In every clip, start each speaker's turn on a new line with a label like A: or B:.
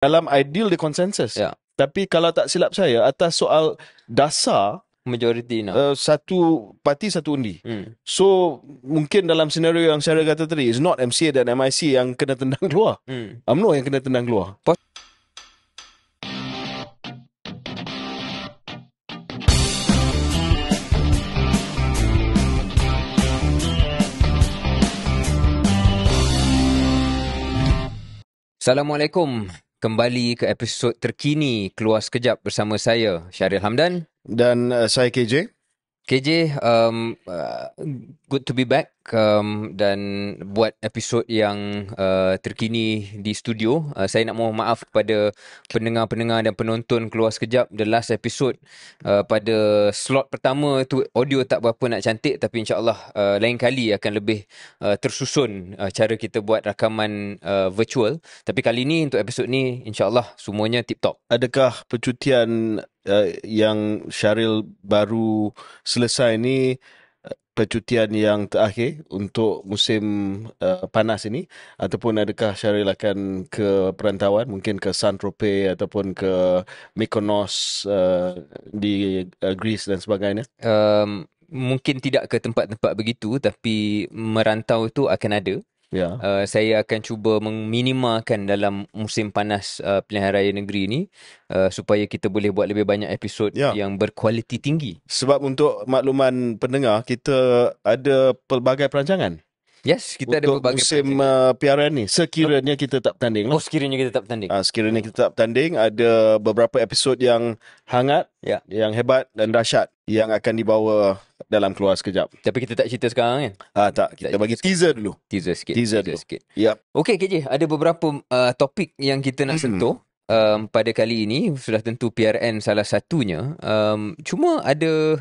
A: dalam ideal dia konsensus.
B: Ya.
A: Tapi kalau tak silap saya, atas soal dasar,
B: Majority now.
A: satu parti satu undi. So mungkin dalam senario yang saya kata tadi, is not MCA dan MIC yang kena tendang keluar. UMNO yang kena tendang keluar.
B: Assalamualaikum. Kembali ke episod terkini Keluar Sekejap bersama saya, Syaril Hamdan.
A: Dan saya KJ.
B: KJ, good to be back dan buat episod yang terkini di studio. Saya nak mohon maaf kepada pendengar-pendengar dan penonton Keluar Sekejap. The last episode pada slot pertama tu audio tak berapa nak cantik, tapi insyaAllah lain kali akan lebih tersusun cara kita buat rakaman virtual. Tapi kali ni untuk episod ni insyaAllah semuanya tip-top.
A: Adakah percutian yang Syaril baru selesai ni percutian yang terakhir untuk musim panas ini, ataupun adakah Syaril akan ke perantauan, mungkin ke Saint-Tropez ataupun ke Mykonos di Greece dan sebagainya?
B: Mungkin tidak ke tempat-tempat begitu, tapi merantau itu akan ada.
A: Ya.
B: Saya akan cuba meminimalkan dalam musim panas pilihan raya negeri ini supaya kita boleh buat lebih banyak episod yang berkualiti tinggi.
A: Sebab untuk makluman pendengar, kita ada pelbagai perancangan.
B: Yes, kita ada
A: untuk
B: pelbagai
A: musim PRN ni, sekiranya kita tak bertanding lah.
B: sekiranya kita tak bertanding.
A: Sekiranya kita tak bertanding, ada beberapa episod yang hangat, yang hebat dan dahsyat yang akan dibawa dalam Keluar Sekejap.
B: Tapi kita tak cerita sekarang kan?
A: Tak, kita bagi teaser dulu.
B: Teaser sikit.
A: Yep.
B: Okey KJ, ada beberapa topik yang kita nak sentuh. Pada kali ini sudah tentu PRN salah satunya. Cuma ada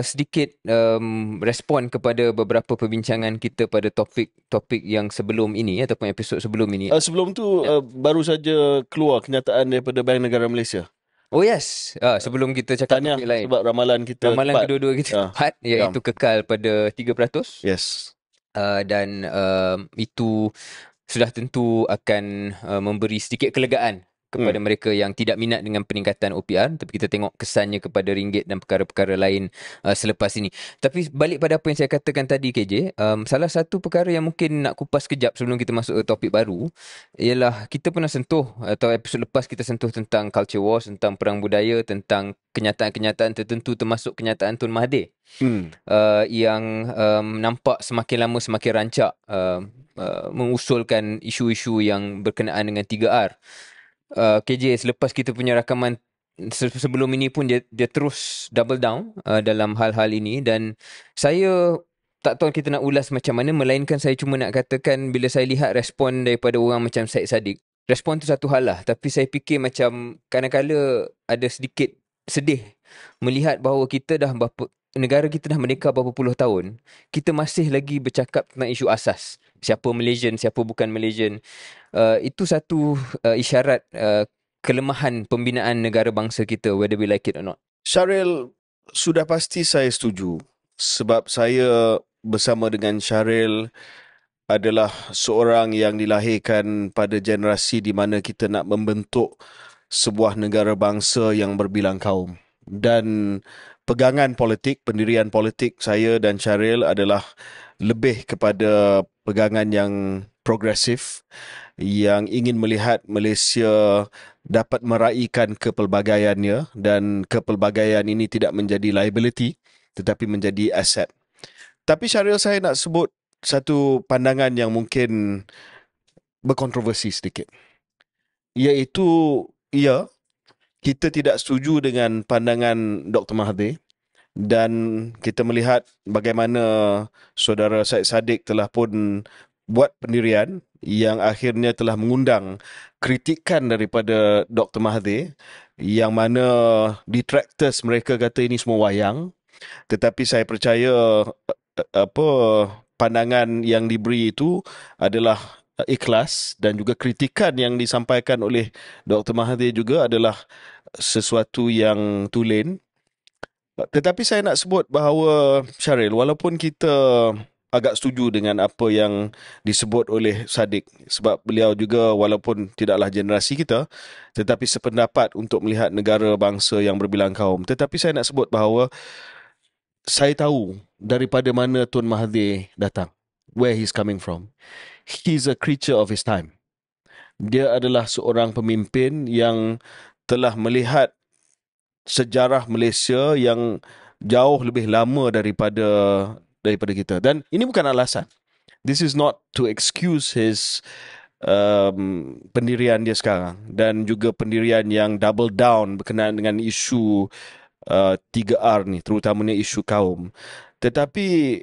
B: sedikit respon kepada beberapa perbincangan kita pada topik yang sebelum ini ataupun episod sebelum ini.
A: Sebelum tu baru saja keluar kenyataan daripada Bank Negara Malaysia.
B: Oh yes, sebelum kita cakap topik lain.
A: Sebab ramalan
B: kedua-dua kita tepat, iaitu kekal pada 3%.
A: Yes.
B: Dan itu sudah tentu akan memberi sedikit kelegaan kepada mereka yang tidak minat dengan peningkatan OPR, tapi kita tengok kesannya kepada ringgit dan perkara-perkara lain selepas ini. Tapi balik pada apa yang saya katakan tadi KJ, salah satu perkara yang mungkin nak kupas kejap sebelum kita masuk ke topik baru ialah kita pernah sentuh, atau episod lepas kita sentuh tentang culture wars, tentang perang budaya, tentang kenyataan-kenyataan tertentu termasuk kenyataan Tun Mahathir yang nampak semakin lama semakin rancak mengusulkan isu-isu yang berkenaan dengan 3R. KJ, selepas kita punya rakaman sebelum ini pun dia terus double down dalam hal-hal ini, dan saya tak tahu kita nak ulas macam mana, melainkan saya cuma nak katakan bila saya lihat respon daripada orang macam Syed Saddiq, respon tu satu hal lah, tapi saya fikir macam kadang-kadang ada sedikit sedih melihat bahawa kita dah negara kita dah merdeka berapa puluh tahun, kita masih lagi bercakap tentang isu asas. Siapa Malaysian, siapa bukan Malaysian. Itu satu isyarat kelemahan pembinaan negara bangsa kita, whether we like it or not.
A: Syaril, sudah pasti saya setuju. Sebab saya bersama dengan Syaril adalah seorang yang dilahirkan pada generasi di mana kita nak membentuk sebuah negara bangsa yang berbilang kaum. Dan pegangan politik, pendirian politik saya dan Syaril adalah lebih kepada pegangan yang progresif, yang ingin melihat Malaysia dapat meraihkan kepelbagaiannya, dan kepelbagaian ini tidak menjadi liability tetapi menjadi aset. Tapi Syaril, saya nak sebut satu pandangan yang mungkin berkontroversi sedikit, iaitu kita tidak setuju dengan pandangan Dr. Mahathir, dan kita melihat bagaimana saudara Syed Saddiq telah pun buat pendirian yang akhirnya telah mengundang kritikan daripada Dr. Mahathir, yang mana detractors mereka kata ini semua wayang. Tetapi saya percaya pandangan yang diberi itu adalah ikhlas, dan juga kritikan yang disampaikan oleh Dr. Mahathir juga adalah sesuatu yang tulen. Tetapi saya nak sebut bahawa Syaril, walaupun kita agak setuju dengan apa yang disebut oleh Sadiq, sebab beliau juga walaupun tidaklah generasi kita tetapi sependapat untuk melihat negara bangsa yang berbilang kaum. Tetapi saya nak sebut bahawa saya tahu daripada mana Tun Mahathir datang, where he's coming from. He's a creature of his time. Dia adalah seorang pemimpin yang telah melihat sejarah Malaysia yang jauh lebih lama daripada kita. Dan ini bukan alasan. This is not to excuse his pendirian dia sekarang dan juga pendirian yang double down berkenaan dengan isu 3R ni, terutamanya isu kaum. Tetapi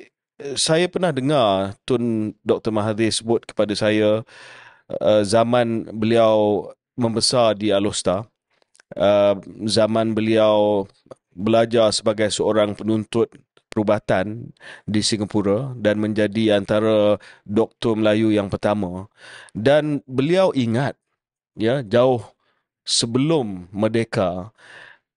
A: saya pernah dengar Tun Dr. Mahathir sebut kepada saya zaman beliau membesar di Alostar, zaman beliau belajar sebagai seorang penuntut perubatan di Singapura dan menjadi antara doktor Melayu yang pertama. Dan beliau ingat, ya, jauh sebelum merdeka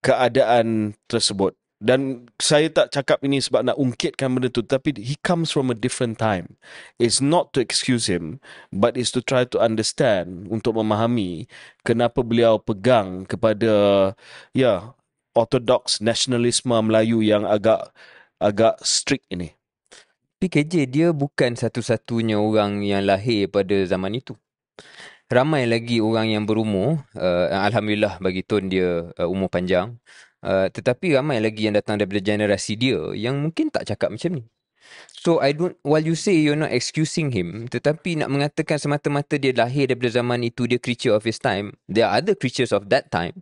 A: keadaan tersebut. Dan saya tak cakap ini sebab nak ungkitkan benda tu, tapi he comes from a different time. It's not to excuse him, but it's to try to understand, untuk memahami kenapa beliau pegang kepada orthodox nasionalisme Melayu yang agak strict ini.
B: Tapi KJ, dia bukan satu-satunya orang yang lahir pada zaman itu. Ramai lagi orang yang berumur, Alhamdulillah bagi Tun dia umur panjang, tetapi ramai lagi yang datang daripada generasi dia yang mungkin tak cakap macam ni. So while you say you're not excusing him, tetapi nak mengatakan semata-mata dia lahir daripada zaman itu, dia creature of his time, there are other creatures of that time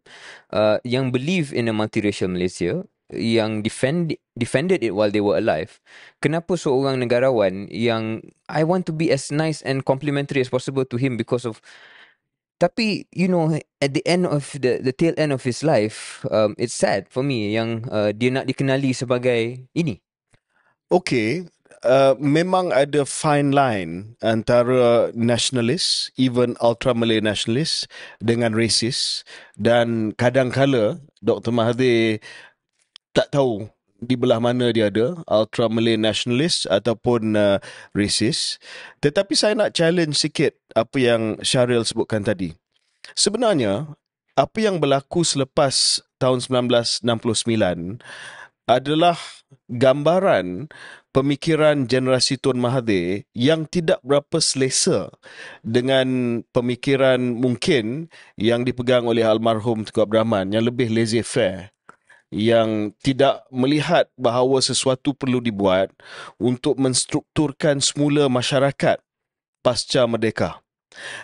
B: yang believe in a multiracial Malaysia, yang defended it while they were alive. Kenapa seorang negarawan yang I want to be as nice and complimentary as possible to him because of, tapi at the end of the tail end of his life, it's sad for me yang dia nak dikenali sebagai ini.
A: Okay, memang ada fine line antara nationalist, even ultra Malay nationalist, dengan racist. Dan kadang-kala Dr. Mahathir tak tahu di belah mana dia ada, ultra Malay nationalist ataupun racist. Tetapi saya nak challenge sikit apa yang Syahril sebutkan tadi. Sebenarnya, apa yang berlaku selepas tahun 1969 adalah gambaran pemikiran generasi Tun Mahathir yang tidak berapa selesa dengan pemikiran mungkin yang dipegang oleh almarhum Tengku Abdul Rahman, yang lebih laissez-faire, yang tidak melihat bahawa sesuatu perlu dibuat untuk menstrukturkan semula masyarakat pasca merdeka.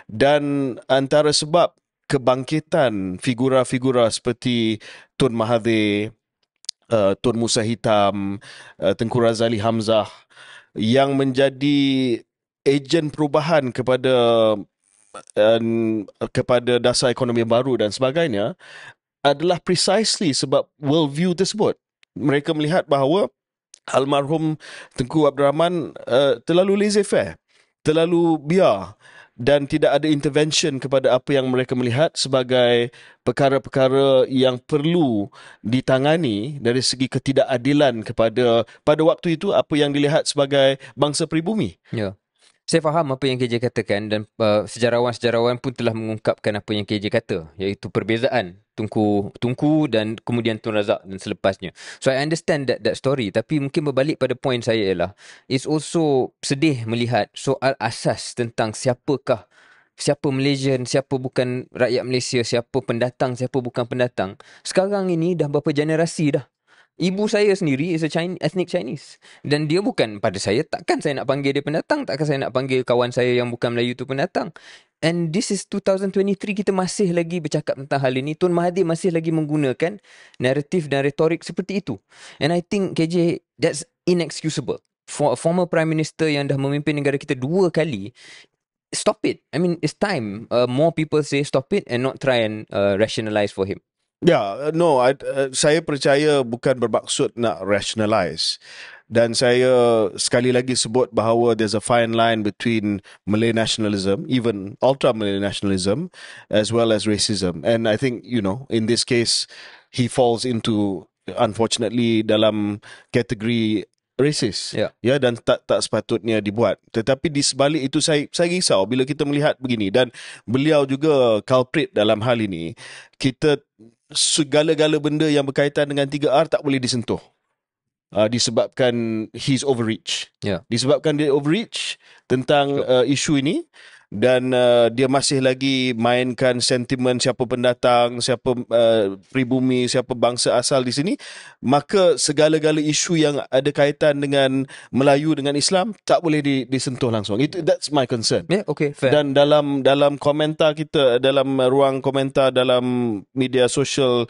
A: Dan antara sebab kebangkitan figura-figura seperti Tun Mahathir, Tun Musa Hitam, Tengku Razali Hamzah yang menjadi ejen perubahan kepada dasar ekonomi baru dan sebagainya adalah precisely sebab worldview tersebut. Mereka melihat bahawa almarhum Tengku Abdul Rahman terlalu laissez-faire, terlalu biar dan tidak ada intervention kepada apa yang mereka melihat sebagai perkara-perkara yang perlu ditangani dari segi ketidakadilan pada waktu itu, apa yang dilihat sebagai bangsa peribumi.
B: Ya. Saya faham apa yang KJ katakan dan sejarawan-sejarawan pun telah mengungkapkan apa yang KJ kata, iaitu perbezaan Tunku dan kemudian Tun Razak dan selepasnya. So I understand that story, tapi mungkin berbalik pada point saya ialah it's also sedih melihat soal asas tentang siapa Malaysian, siapa bukan rakyat Malaysia, siapa pendatang, siapa bukan pendatang. Sekarang ini dah berapa generasi dah. Ibu saya sendiri is a ethnic Chinese. Dan dia bukan, pada saya, takkan saya nak panggil dia pendatang, takkan saya nak panggil kawan saya yang bukan Melayu tu pendatang. And this is 2023, kita masih lagi bercakap tentang hal ini. Tun Mahathir masih lagi menggunakan naratif dan retorik seperti itu. And I think KJ, that's inexcusable. For a former Prime Minister yang dah memimpin negara kita 2 kali, stop it. I mean, it's time more people say stop it and not try and rationalize for him.
A: Ya, no, saya percaya bukan bermaksud nak rationalize. Dan saya sekali lagi sebut bahawa there's a fine line between Malay nationalism, even ultra Malay nationalism, as well as racism. And I think, in this case, he falls into, unfortunately, dalam kategori racist,
B: Ya.
A: dan tak sepatutnya dibuat. Tetapi di sebalik itu saya risau bila kita melihat begini, dan beliau juga culprit dalam hal ini. Kita segala-gala benda yang berkaitan dengan 3R tak boleh disentuh. Disebabkan he's overreach.
B: Ya.
A: Disebabkan dia overreach tentang isu ini, dan dia masih lagi mainkan sentimen siapa pendatang, siapa pribumi, siapa bangsa asal di sini, maka segala-gala isu yang ada kaitan dengan Melayu dengan Islam tak boleh disentuh langsung. That's my concern.
B: Yeah, okay, fair.
A: Dan dalam komentar kita, dalam ruang komentar dalam media sosial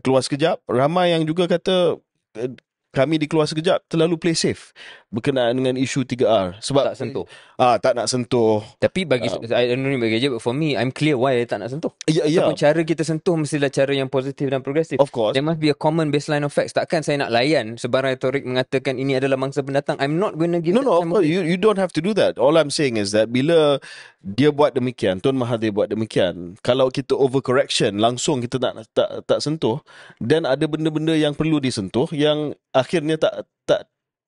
A: Keluar Sekejap, ramai yang juga kata kami di Keluar Sekejap terlalu play safe berkenaan dengan isu 3R sebab
B: tak sentuh.
A: Tak nak sentuh.
B: Tapi bagi I don't know bagi je, but for me I'm clear why dia tak nak sentuh.
A: Ya.
B: Ataupun cara kita sentuh mestilah cara yang positif dan progresif.
A: Of course.
B: There must be a common baseline of facts. Takkan saya nak layan sebarang retorik mengatakan ini adalah mangsa pendatang. I'm not going to give
A: No, of course, you don't have to do that. All I'm saying is that bila dia buat demikian, Tun Mahathir buat demikian, kalau kita overcorrection, langsung kita tak sentuh, dan ada benda-benda yang perlu disentuh yang akhirnya tak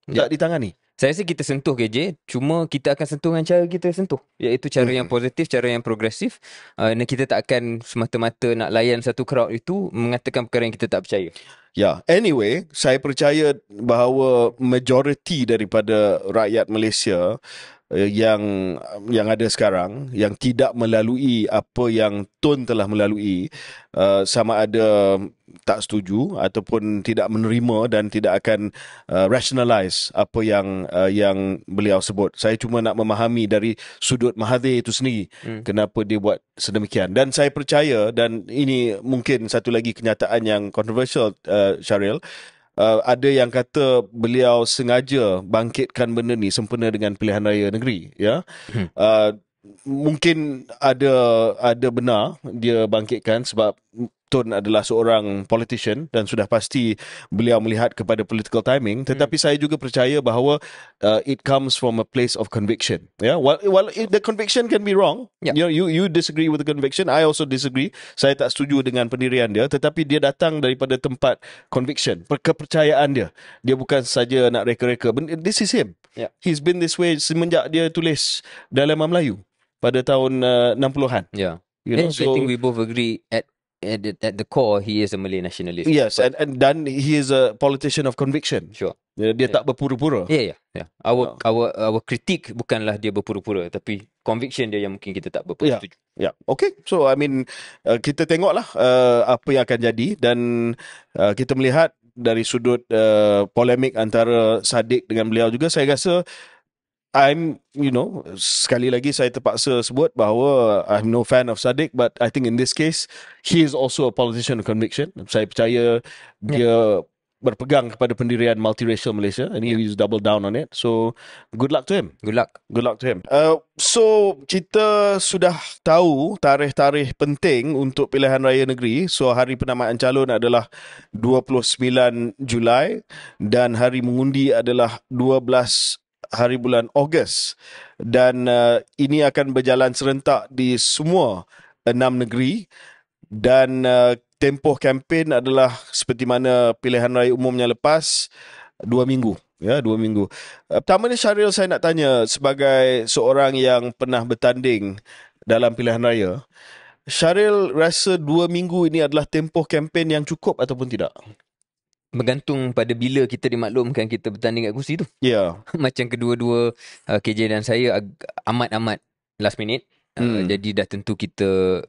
A: ditangani.
B: Saya rasa kita sentuh KJ, cuma kita akan sentuh dengan cara kita sentuh, iaitu cara yang positif, cara yang progresif. Dan kita tak akan semata-mata nak layan satu crowd itu mengatakan perkara yang kita tak percaya.
A: Anyway, saya percaya bahawa majoriti daripada rakyat Malaysia yang ada sekarang, yang tidak melalui apa yang Tun telah melalui, sama ada tak setuju ataupun tidak menerima dan tidak akan rationalize apa yang beliau sebut. Saya cuma nak memahami dari sudut Mahathir itu sendiri, kenapa dia buat sedemikian. Dan saya percaya, dan ini mungkin satu lagi kenyataan yang controversial, Syaril, ada yang kata beliau sengaja bangkitkan benda ni sempena dengan pilihan raya negeri, mungkin ada benar dia bangkitkan sebab Tun adalah seorang politician dan sudah pasti beliau melihat kepada political timing, tetapi saya juga percaya bahawa it comes from a place of conviction. While the conviction can be wrong, you disagree with the conviction, I also disagree. Saya tak setuju dengan pendirian dia, tetapi dia datang daripada tempat conviction, kepercayaan dia. Dia bukan saja nak reka-reka. This is him. He's been this way semenjak dia tulis Dilema Melayu pada tahun 60-an.
B: I think we both agree at the core he is a Malay nationalist.
A: Yes, and then he is a politician of conviction.
B: Sure.
A: Dia tak berpura-pura.
B: Yeah. Our critique bukanlah dia berpura-pura, tapi conviction dia yang mungkin kita tak berpura setuju.
A: Okay. So I mean, kita tengoklah apa yang akan jadi, dan kita melihat dari sudut polemik antara Sadiq dengan beliau juga. Saya rasa sekali lagi saya terpaksa sebut bahawa I'm no fan of Sadiq, but I think in this case, he is also a politician of conviction. Saya percaya dia berpegang kepada pendirian multiracial Malaysia, and he's double down on it. So, good luck to him.
B: Good luck
A: to him. So, kita sudah tahu tarikh-tarikh penting untuk pilihan raya negeri. So, hari penamaan calon adalah 29 Julai dan hari mengundi adalah 12 hari bulan Ogos, dan ini akan berjalan serentak di semua 6 negeri, dan tempoh kempen adalah seperti mana pilihan raya umumnya lepas, 2 minggu. 2 minggu. Pertama ni Syaril, saya nak tanya sebagai seorang yang pernah bertanding dalam pilihan raya, Syaril rasa 2 minggu ini adalah tempoh kempen yang cukup ataupun tidak?
B: Bergantung pada bila kita dimaklumkan kita bertanding kat kursi tu. Macam kedua-dua KJ dan saya amat-amat last minute. Jadi dah tentu kita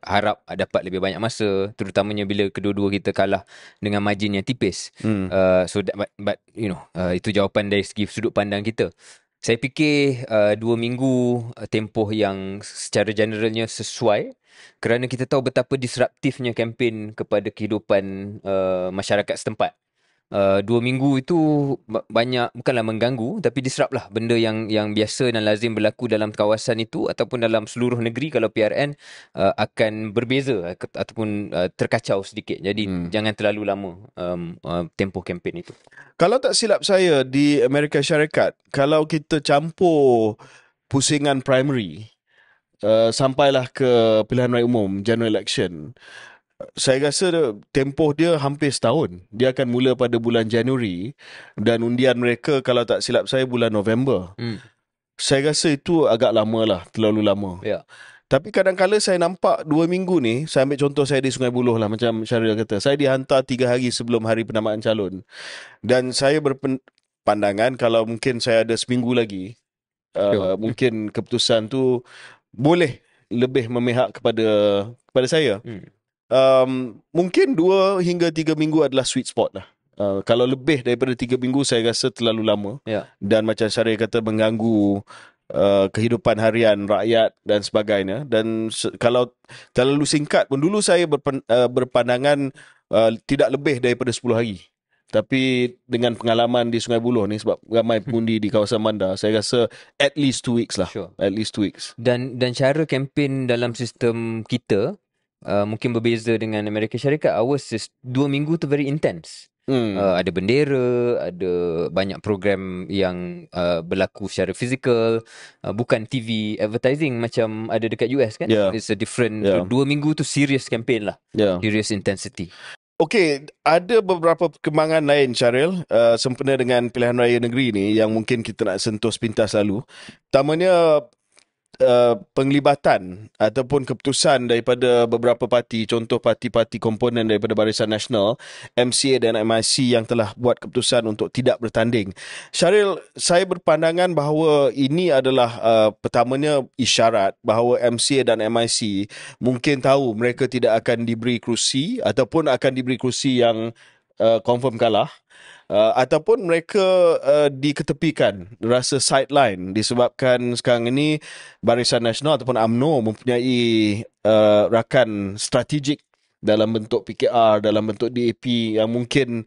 B: harap dapat lebih banyak masa, terutamanya bila kedua-dua kita kalah dengan margin yang tipis. But itu jawapan dari segi sudut pandang kita. Saya fikir 2 minggu tempoh yang secara generalnya sesuai, kerana kita tahu betapa disruptifnya kempen kepada kehidupan masyarakat setempat. 2 minggu itu banyak, bukanlah mengganggu, tapi disrupt lah benda yang biasa dan lazim berlaku dalam kawasan itu ataupun dalam seluruh negeri. Kalau PRN akan berbeza ataupun terkacau sedikit. Jadi jangan terlalu lama tempoh kempen itu.
A: Kalau tak silap saya, di Amerika Syarikat, kalau kita campur pusingan primary sampailah ke pilihan raya umum, general election, Saya rasa tempoh dia hampir setahun. Dia akan mula pada bulan Januari dan undian mereka kalau tak silap saya bulan November. Saya rasa itu agak lama lah, terlalu lama.
B: Ya.
A: Tapi kadang-kala saya nampak 2 minggu ni, saya ambil contoh saya di Sungai Buloh lah macam Syaril kata. Saya dihantar 3 hari sebelum hari penamaan calon. Dan saya berpandangan kalau mungkin saya ada seminggu lagi,
B: Sure.
A: mungkin keputusan tu boleh lebih memihak kepada saya. Mungkin 2 hingga 3 minggu adalah sweet spot lah. Kalau lebih daripada 3 minggu saya rasa terlalu lama.
B: Ya.
A: Dan macam Syaril kata mengganggu kehidupan harian rakyat dan sebagainya. Dan kalau terlalu singkat pun, dulu saya berpandangan tidak lebih daripada 10 hari. Tapi dengan pengalaman di Sungai Buloh ni, sebab ramai pengundi di kawasan bandar, saya rasa at least 2 weeks lah.
B: Sure.
A: At least 2 weeks.
B: Dan cara kempen dalam sistem kita mungkin berbeza dengan Amerika Syarikat. Ours is 2 minggu tu very intense. Ada bendera, ada banyak program yang berlaku secara fizikal, bukan TV advertising macam ada dekat US kan.
A: Yeah.
B: It's a different.
A: Yeah.
B: 2 minggu tu serious campaign lah.
A: Yeah.
B: Serious intensity.
A: Okey, ada beberapa perkembangan lain, Syaril, sempena dengan pilihan raya negeri ni yang mungkin kita nak sentuh sepintas lalu. Pertamanya, penglibatan ataupun keputusan daripada beberapa parti, contoh parti-parti komponen daripada Barisan Nasional, MCA dan MIC yang telah buat keputusan untuk tidak bertanding. Syaril, saya berpandangan bahawa ini adalah pertamanya isyarat bahawa MCA dan MIC mungkin tahu mereka tidak akan diberi kerusi ataupun akan diberi kerusi yang confirm kalah. Ataupun mereka diketepikan, rasa sideline disebabkan sekarang ini Barisan Nasional ataupun UMNO mempunyai rakan strategik dalam bentuk PKR, dalam bentuk DAP yang mungkin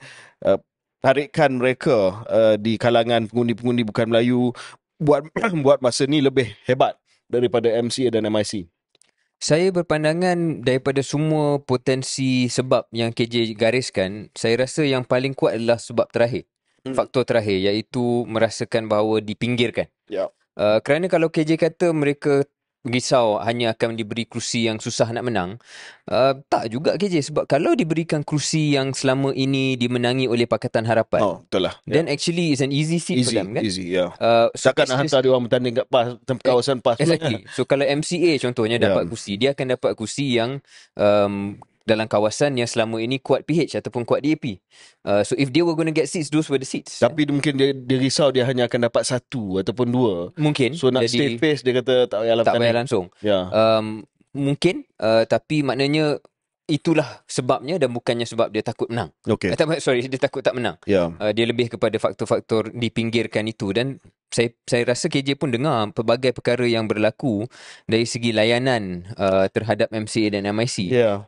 A: tarikan mereka di kalangan pengundi-pengundi bukan Melayu buat masa ni lebih hebat daripada MCA dan MIC.
B: Saya berpandangan daripada semua potensi sebab yang KJ gariskan, saya rasa yang paling kuat adalah sebab terakhir. Faktor terakhir iaitu merasakan bahawa dipinggirkan.
A: Ya.
B: Kerana kalau KJ kata mereka risau hanya akan diberi kerusi yang susah nak menang, tak juga KJ, sebab kalau diberikan kerusi yang selama ini dimenangi oleh Pakatan Harapan,
A: betul lah.
B: then actually it's an easy seat for them kan.
A: Easy, ya.
B: So
A: Takkan nak hantar dia orang bertanding kat kawasan PAS.
B: Exactly. So kalau MCA contohnya dapat kursi, dia akan dapat kursi yang dalam kawasan yang selama ini kuat PH ataupun kuat DAP. So if they were going to get seats, those were the seats.
A: Tapi mungkin dia risau dia hanya akan dapat 1 ataupun 2.
B: Mungkin.
A: So nak stay face, dia kata tak payah
B: tak payah langsung.
A: Ya.
B: Mungkin, tapi maknanya itulah sebabnya dan bukannya sebab dia takut menang.
A: Okay.
B: Dia takut tak menang.
A: Ya.
B: Dia lebih kepada faktor-faktor dipinggirkan itu. Dan saya rasa KJ pun dengar pelbagai perkara yang berlaku dari segi layanan terhadap MCA dan MIC.
A: Ya.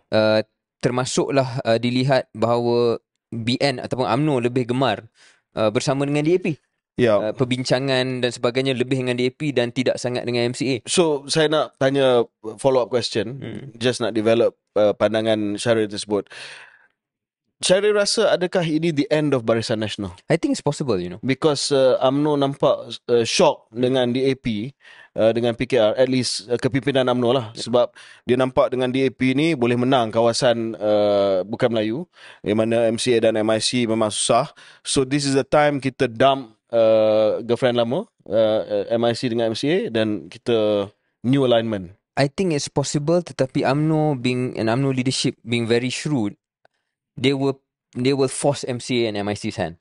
B: Termasuklah dilihat bahawa BN ataupun UMNO lebih gemar bersama dengan DAP.
A: Ya.
B: Perbincangan dan sebagainya lebih dengan DAP dan tidak sangat dengan MCA.
A: So saya nak tanya follow up question, just nak develop pandangan Syaril tersebut. Syaril rasa adakah ini the end of Barisan Nasional?
B: I think it's possible,
A: Because UMNO nampak shock dengan DAP, dengan PKR, at least kepimpinan UMNO lah. Sebab dia nampak dengan DAP ni boleh menang kawasan bukan Melayu, di mana MCA dan MIC memang susah. So this is the time kita dump girlfriend lama, MIC dengan MCA, dan kita new alignment.
B: I think it's possible, tetapi UMNO leadership being very shrewd, they will force MCA and MIC's hand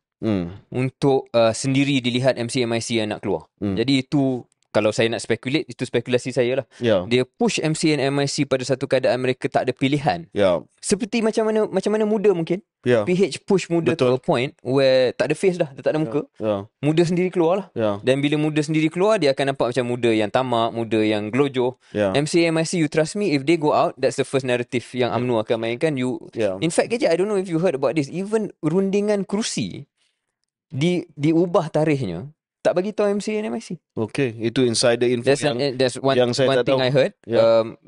B: untuk sendiri dilihat MCA MIC yang nak keluar. Jadi itu, kalau saya nak speculate, itu spekulasi saya lah. Dia push MCA and MIC pada satu keadaan mereka tak ada pilihan. Seperti macam mana muda mungkin. PH push muda to a point where tak ada face dah, tak ada muka. Muda sendiri keluar lah. Dan bila muda sendiri keluar, dia akan nampak macam muda yang tamak, muda yang gelojoh. MCA MIC, you trust me, if they go out, that's the first narrative yang UMNO akan mainkan. In fact, KJ, I don't know if you heard about this, even rundingan kerusi diubah tarikhnya, tak bagi tahu MCA and MIC.
A: Okay, itu insider info
B: that's one
A: saya
B: thing
A: tahu.
B: I heard.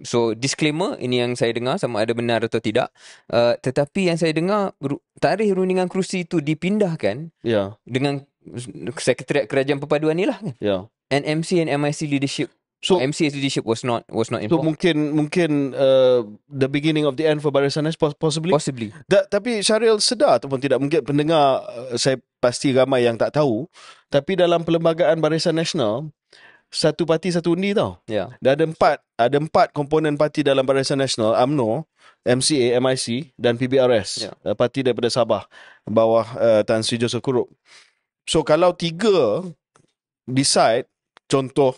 B: So disclaimer, ini yang saya dengar, sama ada benar atau tidak. Tetapi yang saya dengar, tarikh rundingan kerusi itu dipindahkan dengan Sekretariat Kerajaan Perpaduan ni lah kan. And MC and MIC leadership
A: So
B: MCA's leadership was not
A: so
B: involved.
A: mungkin the beginning of the end for Barisan Nasional possibly.
B: Possibly.
A: Tapi Syaril sedar ataupun tidak, mungkin pendengar saya pasti ramai yang tak tahu, tapi dalam Perlembagaan Barisan Nasional, satu parti satu undi tau.
B: Yeah.
A: Dan ada empat komponen parti dalam Barisan Nasional: UMNO, MCA, MIC dan PBRS.
B: Yeah.
A: Parti daripada Sabah bawah Tan Sri Joseph Kurup. So kalau tiga decide, contoh,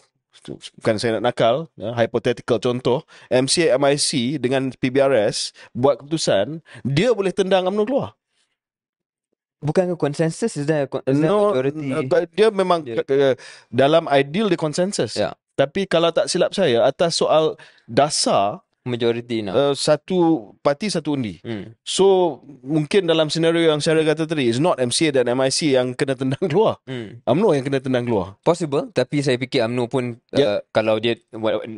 A: bukan saya nak nakal, hypothetical contoh, MCA, MIC dengan PBRS buat keputusan, dia boleh tendang UMNO keluar.
B: Bukan konsensus, is that
A: No,
B: majority?
A: dia memang dalam ideal dia konsensus.
B: Yeah.
A: Tapi kalau tak silap saya, atas soal dasar,
B: Majority now.
A: satu parti satu undi. So mungkin dalam senario yang saya kata tadi, is not MCA dan MIC yang kena tendang keluar, UMNO yang kena tendang keluar.
B: Possible, tapi saya fikir UMNO pun kalau dia,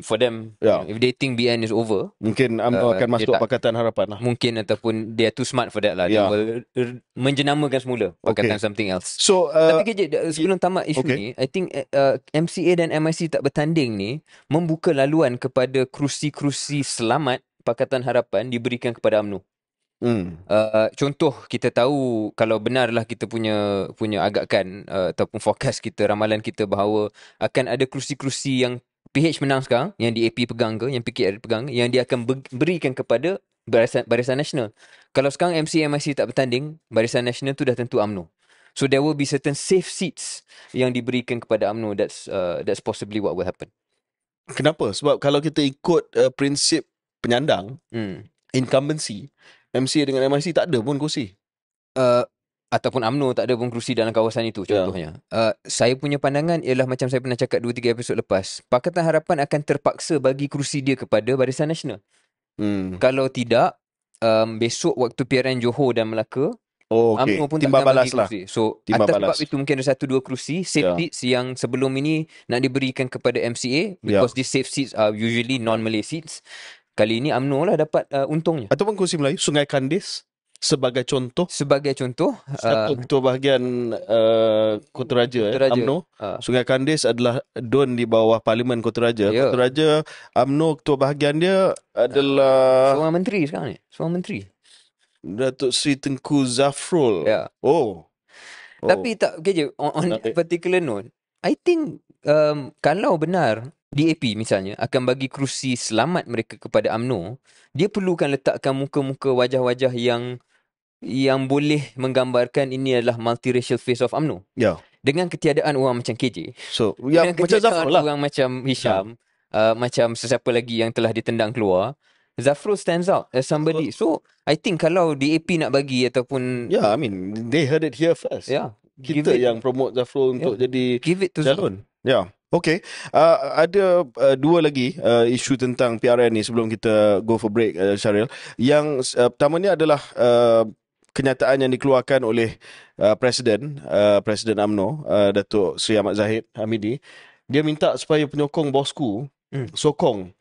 B: for them, if they think BN is over,
A: mungkin UMNO akan masuk Pakatan Harapan lah.
B: Mungkin ataupun they are too smart for that lah. They will menjenamakan semula Pakatan something else.
A: So
B: tapi kejap, sebelum tamat isu ni, I think MCA dan MIC tak bertanding ni membuka laluan kepada kerusi-kerusi selamat Pakatan Harapan diberikan kepada UMNO. Contoh, kita tahu kalau benarlah kita punya agakkan ataupun forecast kita, ramalan kita bahawa akan ada kerusi-kerusi yang PH menang sekarang, yang DAP pegang ke, yang PKR pegang, yang dia akan berikan kepada Barisan Nasional. Kalau sekarang MCA MIC tak bertanding, Barisan Nasional tu dah tentu UMNO. So there will be certain safe seats yang diberikan kepada UMNO. That's possibly what will happen.
A: Kenapa? Sebab kalau kita ikut prinsip penyandang, incumbency, MCA dengan MIC tak ada pun kursi.
B: Ataupun UMNO tak ada pun kerusi dalam kawasan itu, contohnya. Saya punya pandangan ialah macam saya pernah cakap 2-3 episod lepas, Pakatan Harapan akan terpaksa bagi kerusi dia kepada Barisan Nasional. Kalau tidak, besok waktu PRN Johor dan Melaka, UMNO pun
A: timbal
B: takkan
A: balas
B: bagi
A: lah.
B: kerusi. So
A: Timbal
B: atas
A: balas.
B: sebab itu mungkin ada 1-2 kerusi safe seats yang sebelum ini nak diberikan kepada MCA, because these safe seats are usually non-Malay seats. Kali ini UMNO lah dapat untungnya.
A: Ataupun kursi Melayu, Sungai Kandis sebagai contoh.
B: Satu
A: ketua bahagian Kota Raja, UMNO. Sungai Kandis adalah DUN di bawah Parlimen Kota Raja. Kota Raja, UMNO ketua bahagian dia adalah
B: seorang menteri sekarang ni.
A: Datuk Seri Tengku Zafrul.
B: Tapi tak, on particular note, I think kalau benar DAP misalnya akan bagi kerusi selamat mereka kepada UMNO, dia perlukan letakkan muka-muka, wajah-wajah yang boleh menggambarkan ini adalah multiracial face of UMNO. Dengan ketiadaan orang macam KJ.
A: So, macam Zafrul lah.
B: Orang macam Hisham, macam sesiapa lagi yang telah ditendang keluar, Zafrul stands out as somebody. So, I think kalau DAP nak bagi ataupun...
A: I mean, they heard it here first. Kita yang promote Zafrul untuk jadi
B: give it to
A: calon. Okay. Ada dua lagi isu tentang PRN ni sebelum kita go for break, Syaril. Yang pertamanya adalah kenyataan yang dikeluarkan oleh Presiden UMNO, Datuk Seri Ahmad Zahid Hamidi. Dia minta supaya penyokong bosku sokong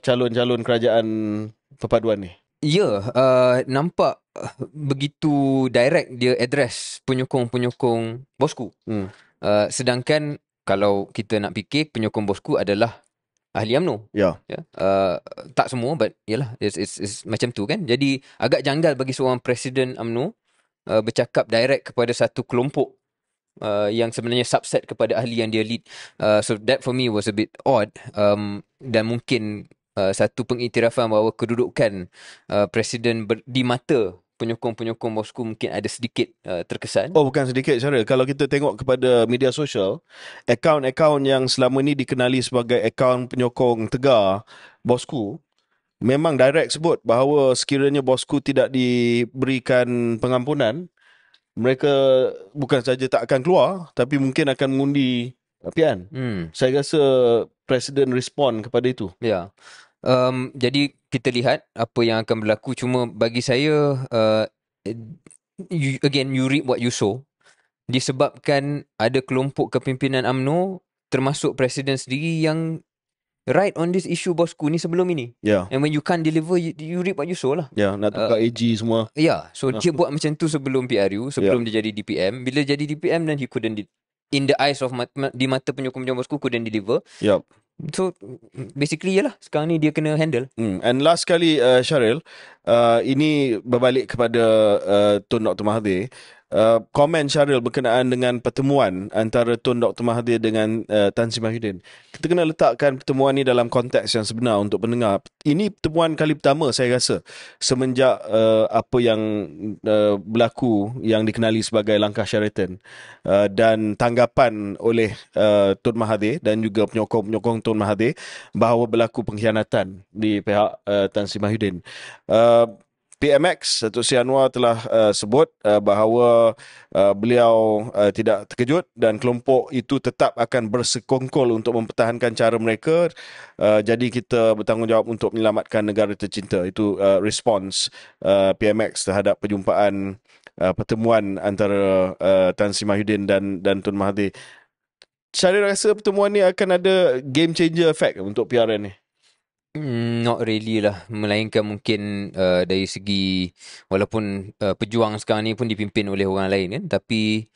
A: calon-calon kerajaan perpaduan ni.
B: Nampak begitu direct dia address penyokong-penyokong bosku. Sedangkan kalau kita nak fikir, penyokong bosku adalah ahli UMNO. Tak semua, but yalah, it's macam tu kan. Jadi agak janggal bagi seorang Presiden UMNO bercakap direct kepada satu kelompok yang sebenarnya subset kepada ahli yang dia lead. So that for me was a bit odd, dan mungkin satu pengiktirafan bahawa kedudukan Presiden di mata penyokong-penyokong bosku mungkin ada sedikit terkesan.
A: Bukan sedikit, Syaril. Kalau kita tengok kepada media sosial, akaun-akaun yang selama ni dikenali sebagai akaun penyokong tegar bosku, memang direct sebut bahawa sekiranya bosku tidak diberikan pengampunan, mereka bukan saja tak akan keluar, tapi mungkin akan mengundi PN. Saya rasa Presiden respon kepada itu.
B: Jadi kita lihat apa yang akan berlaku. Cuma bagi saya, you reap what you sow. Disebabkan ada kelompok kepimpinan UMNO, termasuk Presiden sendiri, yang right on this issue bosku ni sebelum ini. And when you can't deliver, you reap what you sow lah.
A: Nak tukar AG semua.
B: So dia buat macam tu sebelum PRU, sebelum dia jadi DPM. Bila jadi DPM, then he couldn't in the eyes of di mata penyokong-penyokong Sekuku dan deliver.
A: Yup.
B: So basically yalah, sekarang ni dia kena handle.
A: And last kali Syaril, ini berbalik kepada Tun Dr. Mahathir. Komen Syaril berkenaan dengan pertemuan antara Tun Dr. Mahathir dengan Tan Sri Mahyudin. Kita kena letakkan pertemuan ni dalam konteks yang sebenar untuk pendengar. Ini pertemuan kali pertama saya rasa semenjak apa yang berlaku yang dikenali sebagai langkah Sheraton, dan tanggapan oleh Tun Mahathir dan juga penyokong-penyokong Tun Mahathir bahawa berlaku pengkhianatan di pihak Tan Sri Mahyudin. PMX Datuk Seri Anwar telah sebut bahawa beliau tidak terkejut dan kelompok itu tetap akan bersekongkol untuk mempertahankan cara mereka. Jadi kita bertanggungjawab untuk menyelamatkan negara tercinta. Itu respons PMX terhadap perjumpaan pertemuan antara Tan Sri Mahyudin dan Tun Mahathir. Saya rasa pertemuan ni akan ada game changer effect untuk PRN ni.
B: Not really lah, melainkan mungkin dari segi walaupun pejuang sekarang ni pun dipimpin oleh orang lain kan, tapi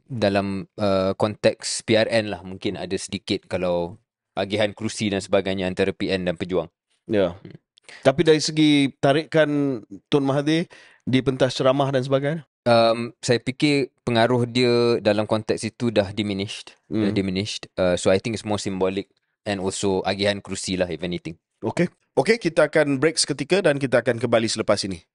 B: dalam konteks PRN lah mungkin ada sedikit kalau agihan kerusi dan sebagainya antara PN dan pejuang.
A: Ya. Tapi dari segi tarikan Tun Mahathir di pentas ceramah dan sebagainya,
B: saya fikir pengaruh dia dalam konteks itu dah diminished. So I think it's more symbolic and also agihan kerusi lah if anything.
A: Okay, kita akan break seketika dan kita akan kembali selepas ini.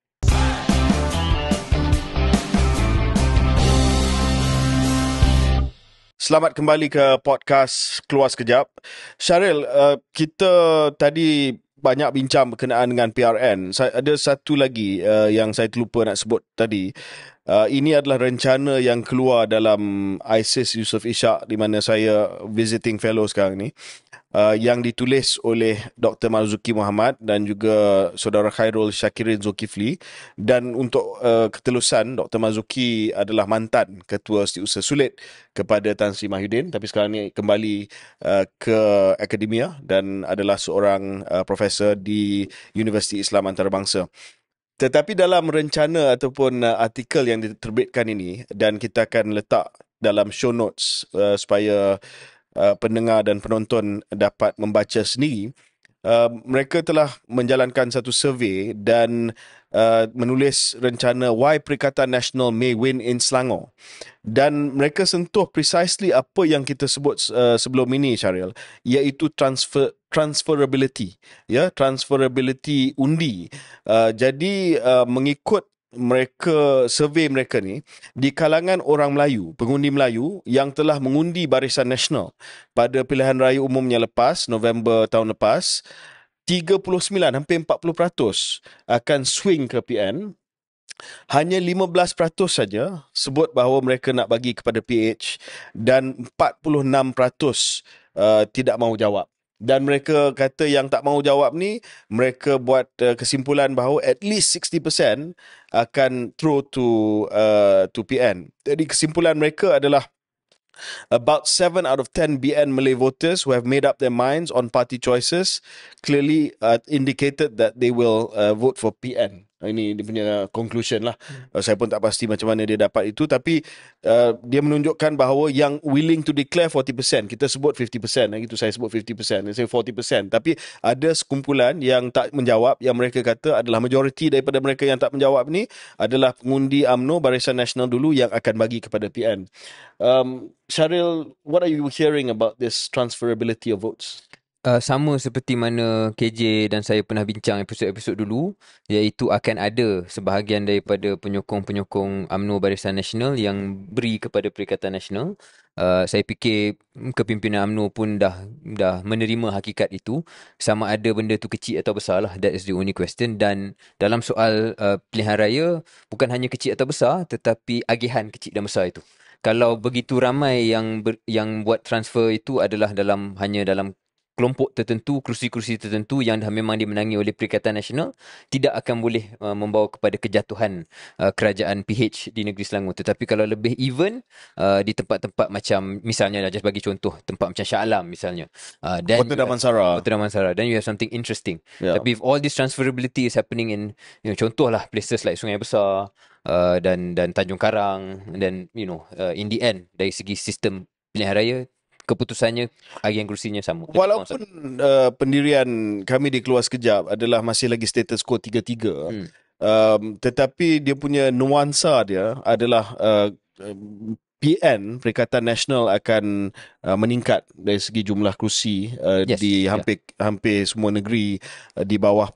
A: Selamat kembali ke podcast Keluar Sekejap. Syaril, kita tadi banyak bincang berkenaan dengan PRN. Ada satu lagi yang saya terlupa nak sebut tadi. Ini adalah rencana yang keluar dalam ISIS Yusof Ishak, di mana saya visiting fellow sekarang ni. Yang ditulis oleh Dr. Marzuki Muhammad dan juga Saudara Khairul Syakirin Zulkifli. Dan untuk ketelusan, Dr. Marzuki adalah mantan Ketua Setiausaha Sulit kepada Tan Sri Mahyudin, tapi sekarang ni kembali ke akademia dan adalah seorang profesor di Universiti Islam Antarabangsa. Tetapi dalam rencana ataupun artikel yang diterbitkan ini, dan kita akan letak dalam show notes supaya pendengar dan penonton dapat membaca sendiri, mereka telah menjalankan satu survey dan menulis rencana Why Perikatan Nasional May Win in Selangor. Dan mereka sentuh precisely apa yang kita sebut sebelum ini, Syaril, iaitu transferability, ya, transferability undi. Jadi mengikut survey mereka ni, di kalangan orang Melayu, pengundi Melayu yang telah mengundi Barisan Nasional pada pilihan raya umumnya lepas, November tahun lepas, 39, hampir 40% akan swing ke PN. Hanya 15% saja sebut bahawa mereka nak bagi kepada PH, dan 46% tidak mahu jawab. Dan mereka kata yang tak mahu jawab ni, mereka buat kesimpulan bahawa at least 60% akan throw to PN. Jadi kesimpulan mereka adalah about 7 out of 10 BN Malay voters who have made up their minds on party choices clearly indicated that they will vote for PN. Ini dia punya conclusion lah. Saya pun tak pasti macam mana dia dapat itu, tapi dia menunjukkan bahawa yang willing to declare 40%, kita sebut 50%, gitu saya sebut 50%, saya 40%, tapi ada sekumpulan yang tak menjawab, yang mereka kata adalah majoriti daripada mereka yang tak menjawab ni adalah pengundi UMNO Barisan Nasional dulu yang akan bagi kepada PN. Syaril, what are you hearing about this transferability of votes?
B: Sama seperti mana KJ dan saya pernah bincang episod-episod dulu, iaitu akan ada sebahagian daripada penyokong-penyokong UMNO Barisan Nasional yang beri kepada Perikatan Nasional. Saya fikir kepimpinan UMNO pun dah menerima hakikat itu. Sama ada benda tu kecil atau besar lah, that is the only question. Dan dalam soal pilihan raya, bukan hanya kecil atau besar, tetapi agihan kecil dan besar itu. Kalau begitu ramai yang buat transfer itu adalah hanya dalam kelompok tertentu, kerusi-kerusi tertentu yang dah memang dimenangi oleh Perikatan Nasional tidak akan boleh membawa kepada kejatuhan kerajaan PH di negeri Selangor. Tetapi kalau lebih even di tempat-tempat macam misalnya just bagi contoh tempat macam Shah Alam misalnya, dan
A: Kota Damansara.
B: Kota Damansara, then you have something interesting.
A: Yeah.
B: Tapi if all this transferability is happening in, contohlah places like Sungai Besar dan Tanjung Karang, dan in the end dari segi sistem pilihan raya, keputusannya agen kerusinya sama.
A: Walaupun pendirian kami di Keluar Sekejap adalah masih lagi status quo 3-3, tetapi dia punya nuansa dia adalah PN, Perikatan Nasional, akan meningkat dari segi jumlah kerusi di hampir semua negeri di bawah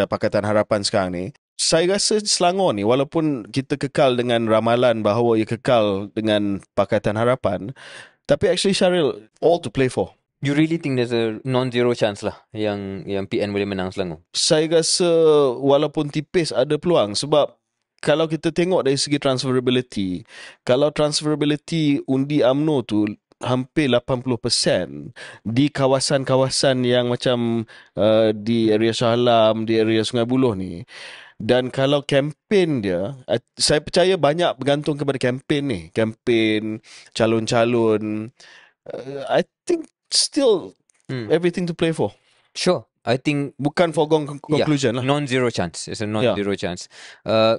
A: Pakatan Harapan sekarang ni. Saya rasa Selangor ni, walaupun kita kekal dengan ramalan bahawa ia kekal dengan Pakatan Harapan, tapi actually Syaril, all to play for.
B: You really think there's a non-zero chance lah yang PN boleh menang Selangor?
A: Saya rasa walaupun tipis ada peluang, sebab kalau kita tengok dari segi transferability, kalau transferability undi UMNO tu hampir 80% di kawasan-kawasan yang macam di area Shah Alam, di area Sungai Buloh ni. Dan kalau kempen dia, saya percaya banyak bergantung kepada kempen ni. Kempen, calon-calon. I think still everything to play for.
B: Sure. I think
A: bukan foregone conclusion lah.
B: Non-zero chance. It's a non-zero chance.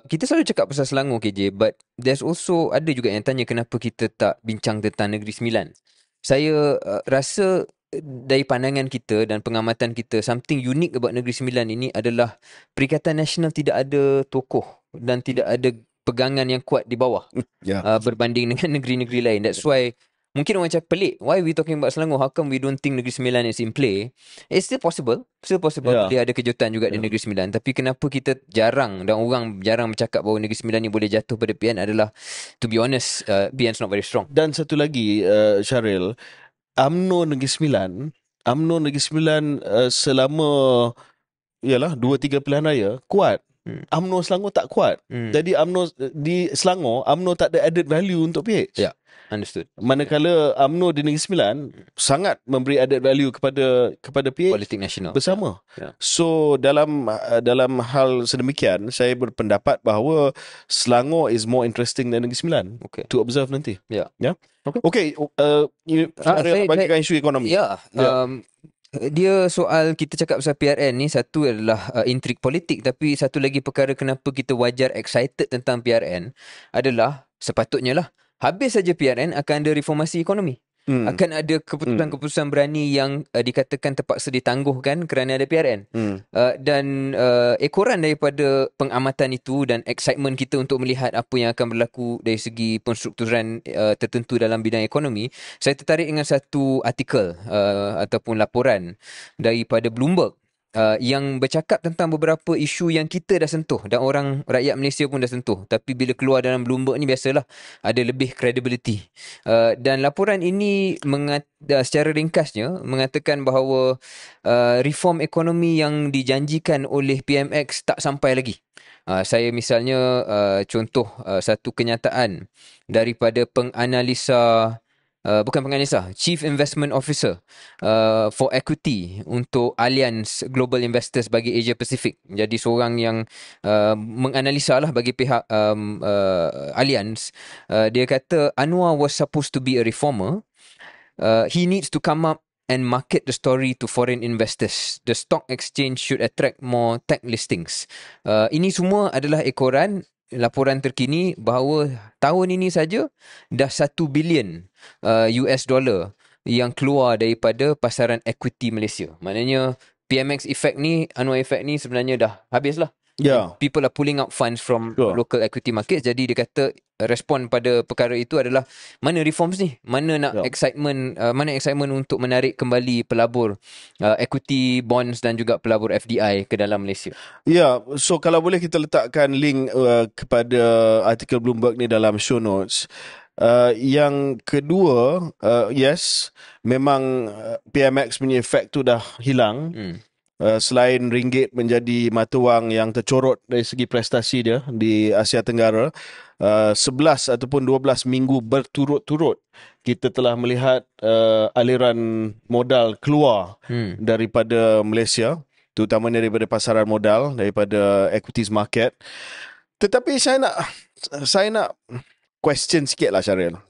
B: Kita selalu cakap pasal Selangor, KJ, but there's also, ada juga yang tanya kenapa kita tak bincang tentang Negeri Sembilan. Saya rasa dari pandangan kita dan pengamatan kita, something unique about Negeri Sembilan ini adalah Perikatan Nasional tidak ada tokoh dan tidak ada pegangan yang kuat di bawah berbanding dengan negeri-negeri lain. That's why mungkin orang cakap pelik, why we talking about Selangor? How come we don't think Negeri Sembilan is in play? It's still possible. Boleh ada kejutan juga di Negeri Sembilan. Tapi kenapa kita jarang, dan orang jarang bercakap bahawa Negeri Sembilan ni boleh jatuh pada PN adalah, to be honest, PN's not very strong.
A: Dan satu lagi, Syaril, UMNO Negeri Sembilan selama 2-3 pilihan raya kuat. UMNO Selangor tak kuat. Jadi UMNO di Selangor, UMNO tak ada added value untuk PH.
B: Ya, understood.
A: Manakala UMNO di Negeri Sembilan sangat memberi added value kepada PH
B: politik nasional
A: bersama. So dalam hal sedemikian, saya berpendapat bahawa Selangor is more interesting than Negeri Sembilan to observe nanti. Okay, saya bagikan isu ekonomi.
B: Dia soal kita cakap pasal PRN ni, satu adalah intrik politik, tapi satu lagi perkara kenapa kita wajar excited tentang PRN adalah sepatutnya lah habis saja PRN akan ada reformasi ekonomi. Akan ada keputusan-keputusan berani yang dikatakan terpaksa ditangguhkan kerana ada PRN. Dan ekoran daripada pengamatan itu dan excitement kita untuk melihat apa yang akan berlaku dari segi penstrukturan tertentu dalam bidang ekonomi, saya tertarik dengan satu artikel ataupun laporan daripada Bloomberg yang bercakap tentang beberapa isu yang kita dah sentuh dan orang rakyat Malaysia pun dah sentuh, tapi bila keluar dalam Bloomberg ni biasalah ada lebih credibility. Dan laporan ini secara ringkasnya mengatakan bahawa reform ekonomi yang dijanjikan oleh PMX tak sampai lagi. Saya misalnya contoh satu kenyataan daripada Chief Investment Officer for Equity untuk Allianz Global Investors bagi Asia Pacific. Jadi seorang yang menganalisa lah bagi pihak Allianz. Dia kata Anwar was supposed to be a reformer. He needs to come up and market the story to foreign investors. The stock exchange should attract more tech listings. Ini semua adalah ekoran laporan terkini bahawa tahun ini saja dah 1 bilion US dollar yang keluar daripada pasaran equity Malaysia. Maknanya PMX effect ni, Anwar effect ni sebenarnya dah habis lah. People are pulling out funds from local equity markets. Jadi dia kata respon pada perkara itu adalah mana reforms ni, mana nak excitement, mana excitement untuk menarik kembali pelabur equity bonds dan juga pelabur FDI ke dalam Malaysia.
A: So kalau boleh kita letakkan link kepada artikel Bloomberg ni dalam show notes. Yang kedua, yes, memang PMX punya efek tu dah hilang. selain ringgit menjadi mata wang yang tercorot dari segi prestasi dia di Asia Tenggara, 11 ataupun 12 minggu berturut-turut kita telah melihat aliran modal keluar daripada Malaysia, terutamanya daripada pasaran modal, daripada equities market. Tetapi saya nak question sikit lah, Syaril.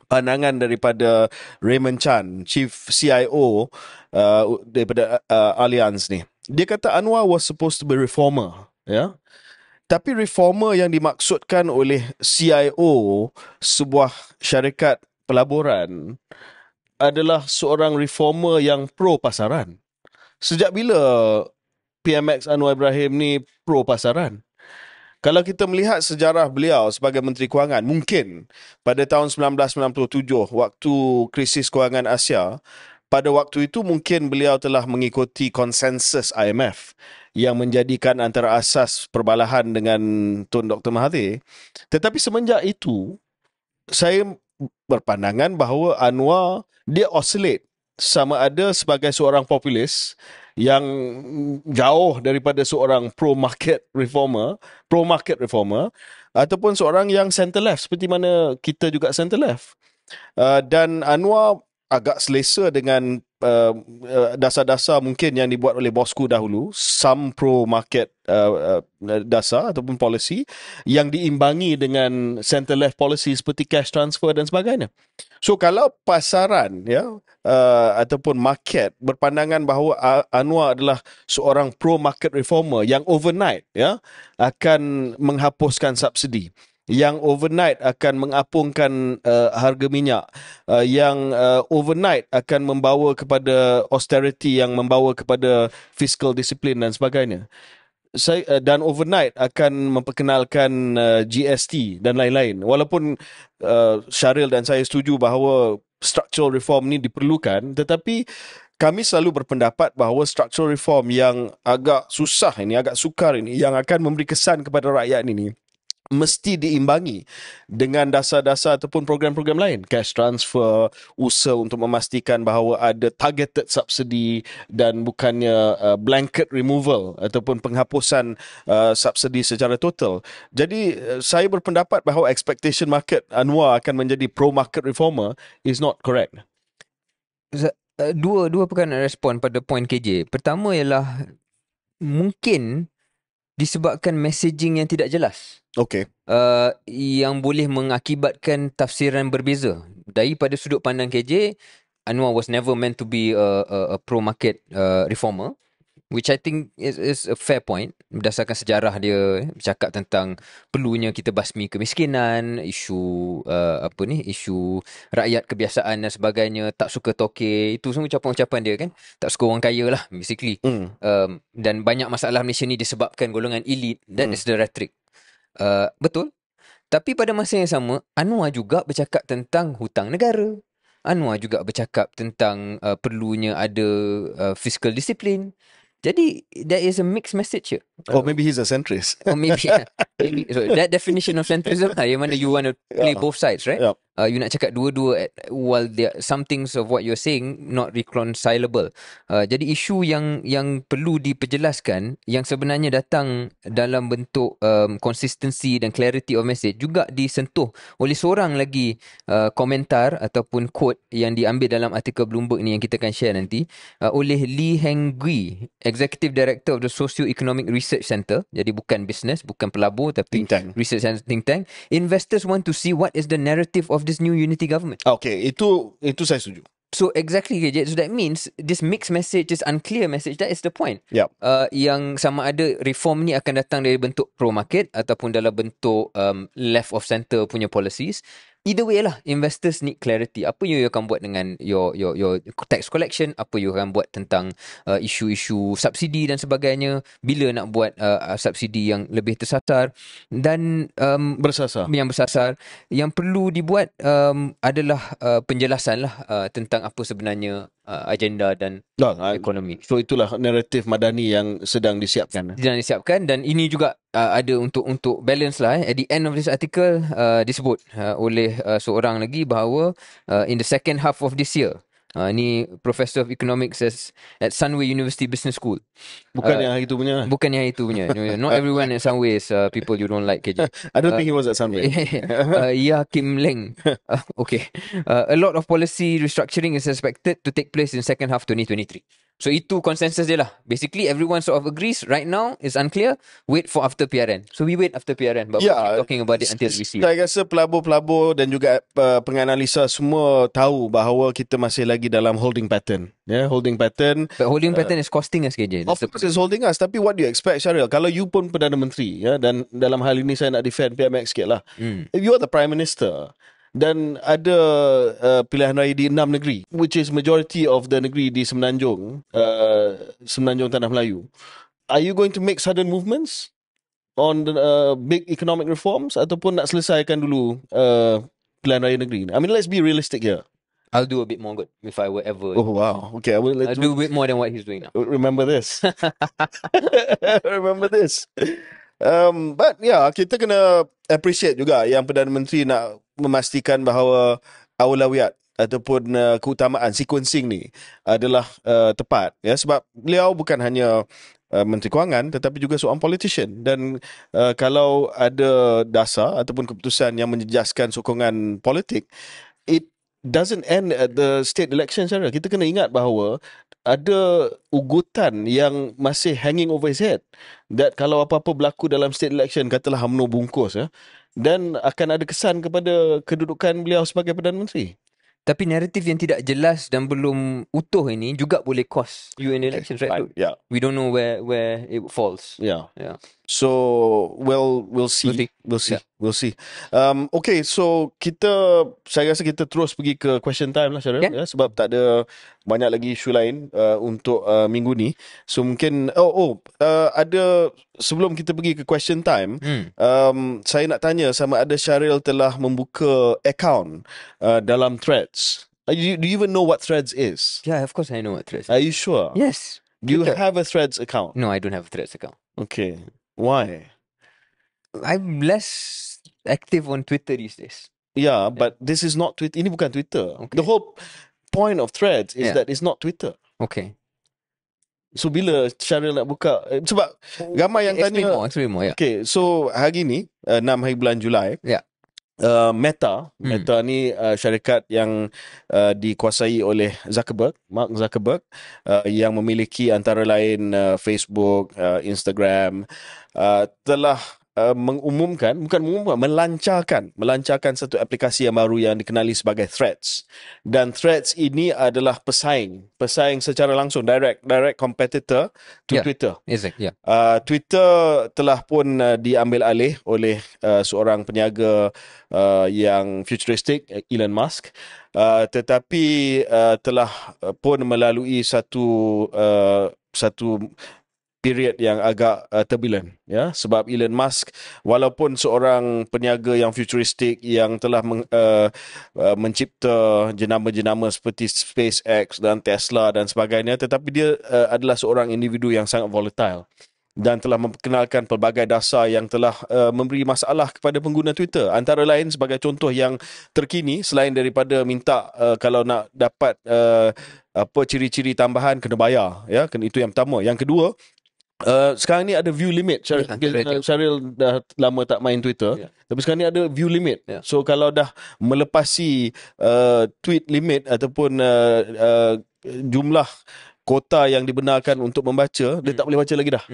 A: Pandangan daripada Raymond Chan, Chief CIO daripada Allianz ni. Dia kata Anwar was supposed to be reformer, ya. Tapi reformer yang dimaksudkan oleh CIO sebuah syarikat pelaburan adalah seorang reformer yang pro pasaran. Sejak bila PMX Anwar Ibrahim ni pro pasaran? Kalau kita melihat sejarah beliau sebagai Menteri Kewangan, mungkin pada tahun 1997, waktu krisis kewangan Asia, pada waktu itu mungkin beliau telah mengikuti konsensus IMF yang menjadikan antara asas perbalahan dengan Tun Dr. Mahathir. Tetapi semenjak itu, saya berpandangan bahawa Anwar, dia oscillate sama ada sebagai seorang populis yang jauh daripada seorang pro-market reformer ataupun seorang yang center left seperti mana kita juga center left. Dan Anwar agak selesa dengan dasar-dasar mungkin yang dibuat oleh bosku dahulu, some pro-market dasar ataupun policy yang diimbangi dengan center left policy seperti cash transfer dan sebagainya. So kalau pasaran ataupun market berpandangan bahawa Anwar adalah seorang pro-market reformer yang overnight akan menghapuskan subsidi, yang overnight akan mengapungkan harga minyak, yang overnight akan membawa kepada austerity, yang membawa kepada fiscal discipline dan sebagainya, dan overnight akan memperkenalkan GST dan lain-lain. Walaupun Syaril dan saya setuju bahawa structural reform ni diperlukan, tetapi kami selalu berpendapat bahawa structural reform yang agak susah ini, agak sukar ini, yang akan memberi kesan kepada rakyat ini, mesti diimbangi dengan dasar-dasar ataupun program-program lain. Cash transfer, usaha untuk memastikan bahawa ada targeted subsidi dan bukannya blanket removal ataupun penghapusan subsidi secara total. Jadi saya berpendapat bahawa expectation market Anwar akan menjadi pro-market reformer is not correct.
B: Dua perkara nak respon pada point KJ. Pertama ialah mungkin disebabkan messaging yang tidak jelas.
A: Okay.
B: Yang boleh mengakibatkan tafsiran berbeza. Daripada sudut pandang KJ, Anwar was never meant to be a pro-market reformer, which I think is a fair point. Berdasarkan sejarah dia, bercakap tentang perlunya kita basmi kemiskinan, isu isu rakyat kebiasaan dan sebagainya, tak suka toke, itu semua ucapan-ucapan dia kan. Tak suka orang kaya lah basically. Dan banyak masalah Malaysia ni disebabkan golongan elit. That is the rhetoric. Betul. Tapi pada masa yang sama, Anwar juga bercakap tentang hutang negara. Anwar juga bercakap tentang perlunya ada fiscal discipline. Jadi there is a mixed message here.
A: Or maybe he's a centrist.
B: Or maybe, maybe so that definition of centrism lah, yang mana you want to play both sides, right?
A: Yep.
B: You nak cakap dua-dua while there some things of what you're saying not reconcilable. Jadi isu yang perlu diperjelaskan, yang sebenarnya datang dalam bentuk consistency dan clarity of message, juga disentuh oleh seorang lagi komentar ataupun quote yang diambil dalam artikel Bloomberg ni yang kita akan share nanti, oleh Lee Heng Gui, Executive Director of the Socio-Economic Research Center. Jadi bukan business, bukan pelabur, tapi
A: Think tank.
B: research and think tank. Investors want to see what is the narrative of this new unity government.
A: Okay, itu saya setuju.
B: So exactly, so that means this mixed message, this unclear message, that is the point.
A: Yep.
B: Yang sama ada reform ni akan datang dari bentuk pro-market ataupun dalam bentuk left of center punya policies. Either way lah, investors need clarity. Apa you akan buat dengan your tax collection? Apa you akan buat tentang isu-isu subsidi dan sebagainya? Bila nak buat subsidi yang lebih tersasar dan
A: Bersasar.
B: Yang bersasar. Yang perlu dibuat adalah penjelasan lah tentang apa sebenarnya agenda dan ekonomi.
A: So itulah naratif Madani yang sedang disiapkan.
B: Dan ini juga ada untuk balance lah. At the end of this article disebut oleh seorang lagi bahawa in the second half of this year, Ni Professor of Economics at Sunway University Business School.
A: Bukan yang itu punya.
B: Bukan yang itu punya. Not everyone at Sunway is people you don't like, KJ.
A: I don't think he was at Sunway.
B: Ya Kim Leng. Okay. A lot of policy restructuring is expected to take place in second half 2023. So itu consensus dia lah. Basically everyone sort of agrees. Right now is unclear. Wait for after PRN. So we wait after PRN. But we'll keep talking about it until we see.
A: Saya rasa pelabur-pelabur dan juga penganalisa semua tahu bahawa kita masih lagi dalam holding pattern. Holding pattern.
B: But holding pattern is costing us, KJ.
A: Of course it's holding us. Tapi what do you expect, Syaril? Kalau you pun Perdana Menteri, dan dalam hal ini saya nak defend PMX sikit lah. If you are the Prime Minister, dan ada pilihan raya di 6 negeri, which is majority of the negeri di Semenanjung, Semenanjung Tanah Melayu. Are you going to make sudden movements on the big economic reforms ataupun nak selesaikan dulu pilihan raya negeri? I mean, let's be realistic here.
B: I'll do a bit more good if I were ever.
A: Oh wow. Okay,
B: I'll do a bit more than what he's doing now.
A: Remember this. Remember this. But yeah, kita kena appreciate juga yang Perdana Menteri nak memastikan bahawa aulawiyat ataupun keutamaan sequencing ni adalah tepat, sebab beliau bukan hanya Menteri Kewangan tetapi juga seorang politician, dan kalau ada dasar ataupun keputusan yang menjejaskan sokongan politik, it doesn't end at the state election. Kita kena ingat bahawa ada ugutan yang masih hanging over his head, that kalau apa-apa berlaku dalam state election, katalah UMNO bungkus, dan akan ada kesan kepada kedudukan beliau sebagai Perdana Menteri.
B: Tapi naratif yang tidak jelas dan belum utuh ini juga boleh cost you in elections, right?
A: Yeah.
B: We don't know where it falls.
A: Yeah.
B: Yeah.
A: So we'll see. We'll see. Okay, so saya rasa kita terus pergi ke question time lah, Syaril, sebab tak ada banyak lagi isu lain untuk minggu ni. So mungkin ada, sebelum kita pergi ke question time, saya nak tanya sama ada Syaril telah membuka account dalam Threads. Do you even know what Threads is?
B: Yeah, of course I know what Threads is.
A: Are you sure?
B: Yes.
A: Do you have a Threads account?
B: No, I don't have a Threads account.
A: Okay. Why?
B: I'm less active on Twitter these days.
A: Yeah, but this is not Twitter. Ini bukan Twitter. Okay. The whole point of Threads is that it's not Twitter.
B: Okay.
A: So bila Syaril nak buka, sebab ramai yang tanya.
B: Explain more, yeah.
A: Okay, so hari ni 6 hari bulan Julai.
B: Yeah.
A: Meta ni syarikat yang dikuasai oleh Mark Zuckerberg, yang memiliki antara lain Facebook, Instagram, telah melancarkan satu aplikasi yang baru yang dikenali sebagai Threads. Dan Threads ini adalah pesaing secara langsung, direct competitor to Twitter.
B: Exactly. Yeah.
A: Twitter telah pun diambil alih oleh seorang peniaga yang futuristik, Elon Musk, tetapi telah pun melalui satu period yang agak turbulent, sebab Elon Musk walaupun seorang peniaga yang futuristik yang telah mencipta jenama-jenama seperti SpaceX dan Tesla dan sebagainya, tetapi dia adalah seorang individu yang sangat volatile dan telah memperkenalkan pelbagai dasar yang telah memberi masalah kepada pengguna Twitter. Antara lain sebagai contoh yang terkini, selain daripada minta kalau nak dapat ciri-ciri tambahan kena bayar, itu yang pertama. Yang kedua, sekarang ni ada view limit. Syaril dah lama tak main Twitter, tapi sekarang ni ada view limit. So kalau dah melepasi tweet limit ataupun jumlah kota yang dibenarkan untuk membaca, dia tak boleh baca lagi dah.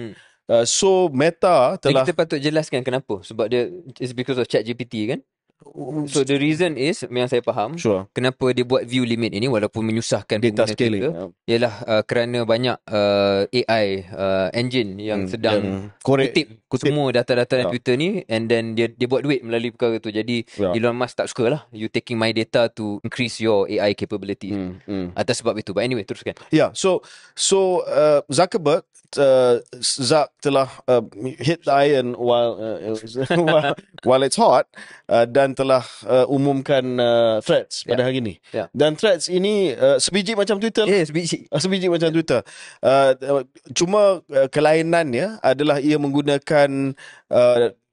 A: So Meta telah...
B: Kita patut jelaskan kenapa. Sebab dia is because of ChatGPT, kan? So the reason is, yang saya faham, kenapa dia buat view limit ini walaupun menyusahkan
A: data
B: pengguna
A: scaling,
B: ialah kerana banyak AI engine yang sedang kutip semua data-data Twitter ni, and then dia buat duit melalui perkara tu. Jadi Elon Musk tak suka lah, you taking my data to increase your AI capability. Atas sebab itu. But anyway, teruskan.
A: So Zuckerberg, Zuck telah hit the iron while it's hot, dan telah umumkan Threads pada hari ini. Dan Threads ini sebiji macam Twitter. Sebiji macam Twitter. Cuma kelainannya adalah ia menggunakan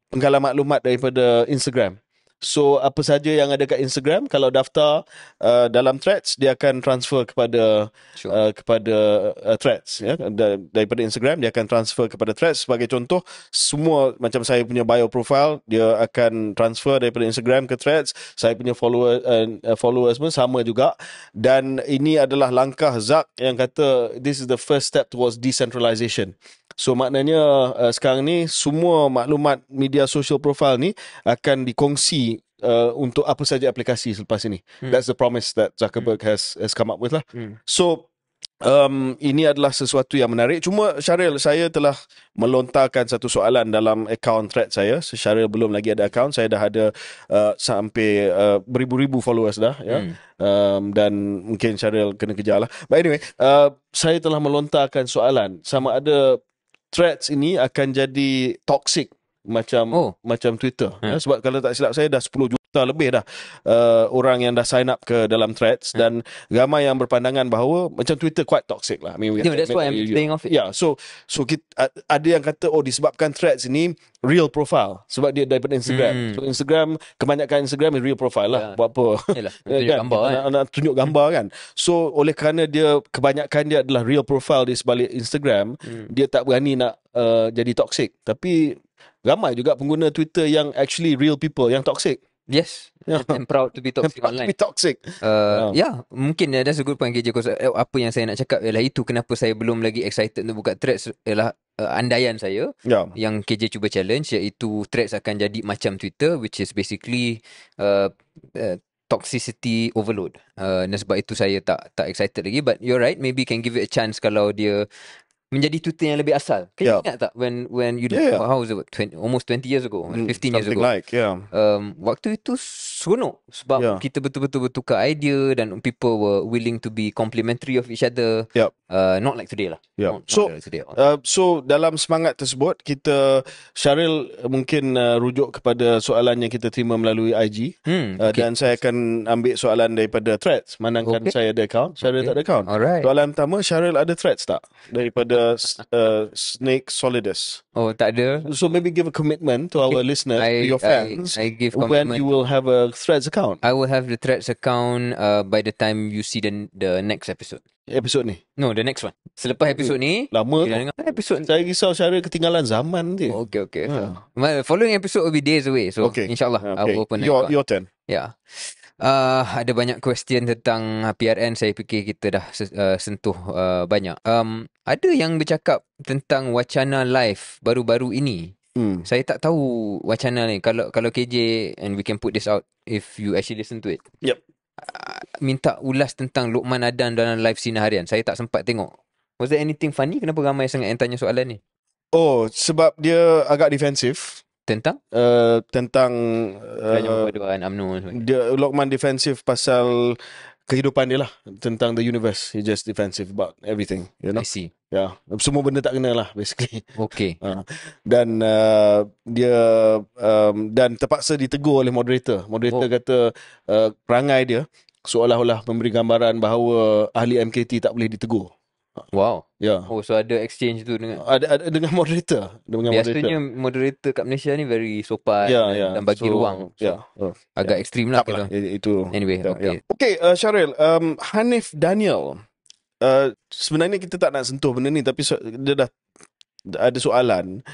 A: penggalan maklumat daripada Instagram. So apa saja yang ada kat Instagram, kalau daftar dalam Threads, dia akan transfer kepada
B: Sure.
A: Threads, ya. Daripada Instagram dia akan transfer kepada Threads. Sebagai contoh, semua macam saya punya bio profile, dia akan transfer daripada Instagram ke Threads. Saya punya followers pun sama juga. Dan ini adalah langkah Zuck yang kata this is the first step towards decentralization. So maknanya sekarang ni semua maklumat media social profile ni akan dikongsi untuk apa saja aplikasi selepas ini. That's the promise that Zuckerberg has come up with lah. So ini adalah sesuatu yang menarik. Cuma Syaril, saya telah melontarkan satu soalan dalam akaun thread saya. Syaril belum lagi ada akaun. Saya dah ada sampai beribu-ribu followers dah, ya. Dan mungkin Syaril kena kejar lah. But anyway, saya telah melontarkan soalan sama ada Threads ini akan jadi toxic macam Twitter. Ya, sebab kalau tak silap saya dah 10 juta lebih dah orang yang dah sign up ke dalam Threads, dan ramai yang berpandangan bahawa macam Twitter quite toxic lah. I mean,
B: That's why I'm staying off it.
A: Yeah, so ada yang kata disebabkan Threads ini real profile sebab dia daripada Instagram. So Instagram, kebanyakan Instagram is real profile lah. Buat apa?
B: Yalah, tunjuk gambar kan.
A: Nak tunjuk gambar kan. So oleh kerana dia kebanyakan dia adalah real profile di sebalik Instagram, dia tak berani nak jadi toxic. Tapi ramai juga pengguna Twitter yang actually real people yang toxic.
B: Yes, I'm proud to be toxic
A: Proud to
B: online.
A: be toxic.
B: Mungkin that's a good point KJ. Apa yang saya nak cakap ialah itu kenapa saya belum lagi excited untuk buka Threads ialah andaian saya yang KJ cuba challenge, iaitu Threads akan jadi macam Twitter, which is basically toxicity overload. Dan sebab itu saya tak excited lagi. But you're right, maybe can give it a chance kalau dia menjadi Twitter yang lebih asal. Can you ingat tak when you how was it, almost 20 years ago, 15 years ago,
A: like,
B: waktu itu seronok sebab kita betul-betul bertukar idea dan people were willing to be complimentary of each other. Not like today lah.
A: So so dalam semangat tersebut, kita Syaril mungkin rujuk kepada soalan yang kita terima melalui IG, dan saya akan ambil soalan daripada Threads, manakala saya ada account, Syaril tak ada account. Soalan pertama, Syaril ada Threads tak? Daripada Snake Solidus.
B: Oh, tak ada.
A: So maybe give a commitment to our listeners, to your fans,
B: I give
A: when you will have a Threads account.
B: I will have the Threads account by the time you see the next episode.
A: Episode ni?
B: No, the next one. Selepas episode ni,
A: lama
B: kita dengar episode.
A: Saya risau Syaril ketinggalan zaman ni.
B: Okay. Following episode will be days away. So insyaAllah I will open
A: your turn.
B: Yeah. Ada banyak question tentang PRN. Saya fikir kita dah sentuh banyak. Ada yang bercakap tentang wacana live baru-baru ini. Saya tak tahu wacana ni. Kalau KJ, and we can put this out if you actually listen to it.
A: Yep.
B: Minta ulas tentang Luqman Adan dalam live Sinar Harian. Saya tak sempat tengok. Was there anything funny? Kenapa ramai sangat yang tanya soalan ni?
A: Oh, sebab dia agak defensif.
B: Tentang?
A: Tentang
B: perpaduan UMNO.
A: dia Luqman defensif pasal kehidupan dia lah, tentang the universe. He just defensive about everything, you know.
B: I see.
A: Semua benda tak kena lah basically.
B: Okay.
A: Dan dia dan terpaksa ditegur oleh moderator. Moderator kata perangai dia seolah-olah memberi gambaran bahawa ahli MKT tak boleh ditegur.
B: Wow.
A: Oh,
B: so ada exchange tu dengan
A: dengan moderator.
B: Biasanya moderator kat Malaysia ni very sopan dan bagi ruang. Agak ekstrim lah.
A: Itu.
B: Anyway,
A: okay, Syaril, Hanif Daniel. Sebenarnya kita tak nak sentuh benda ni, tapi dia dah ada soalan.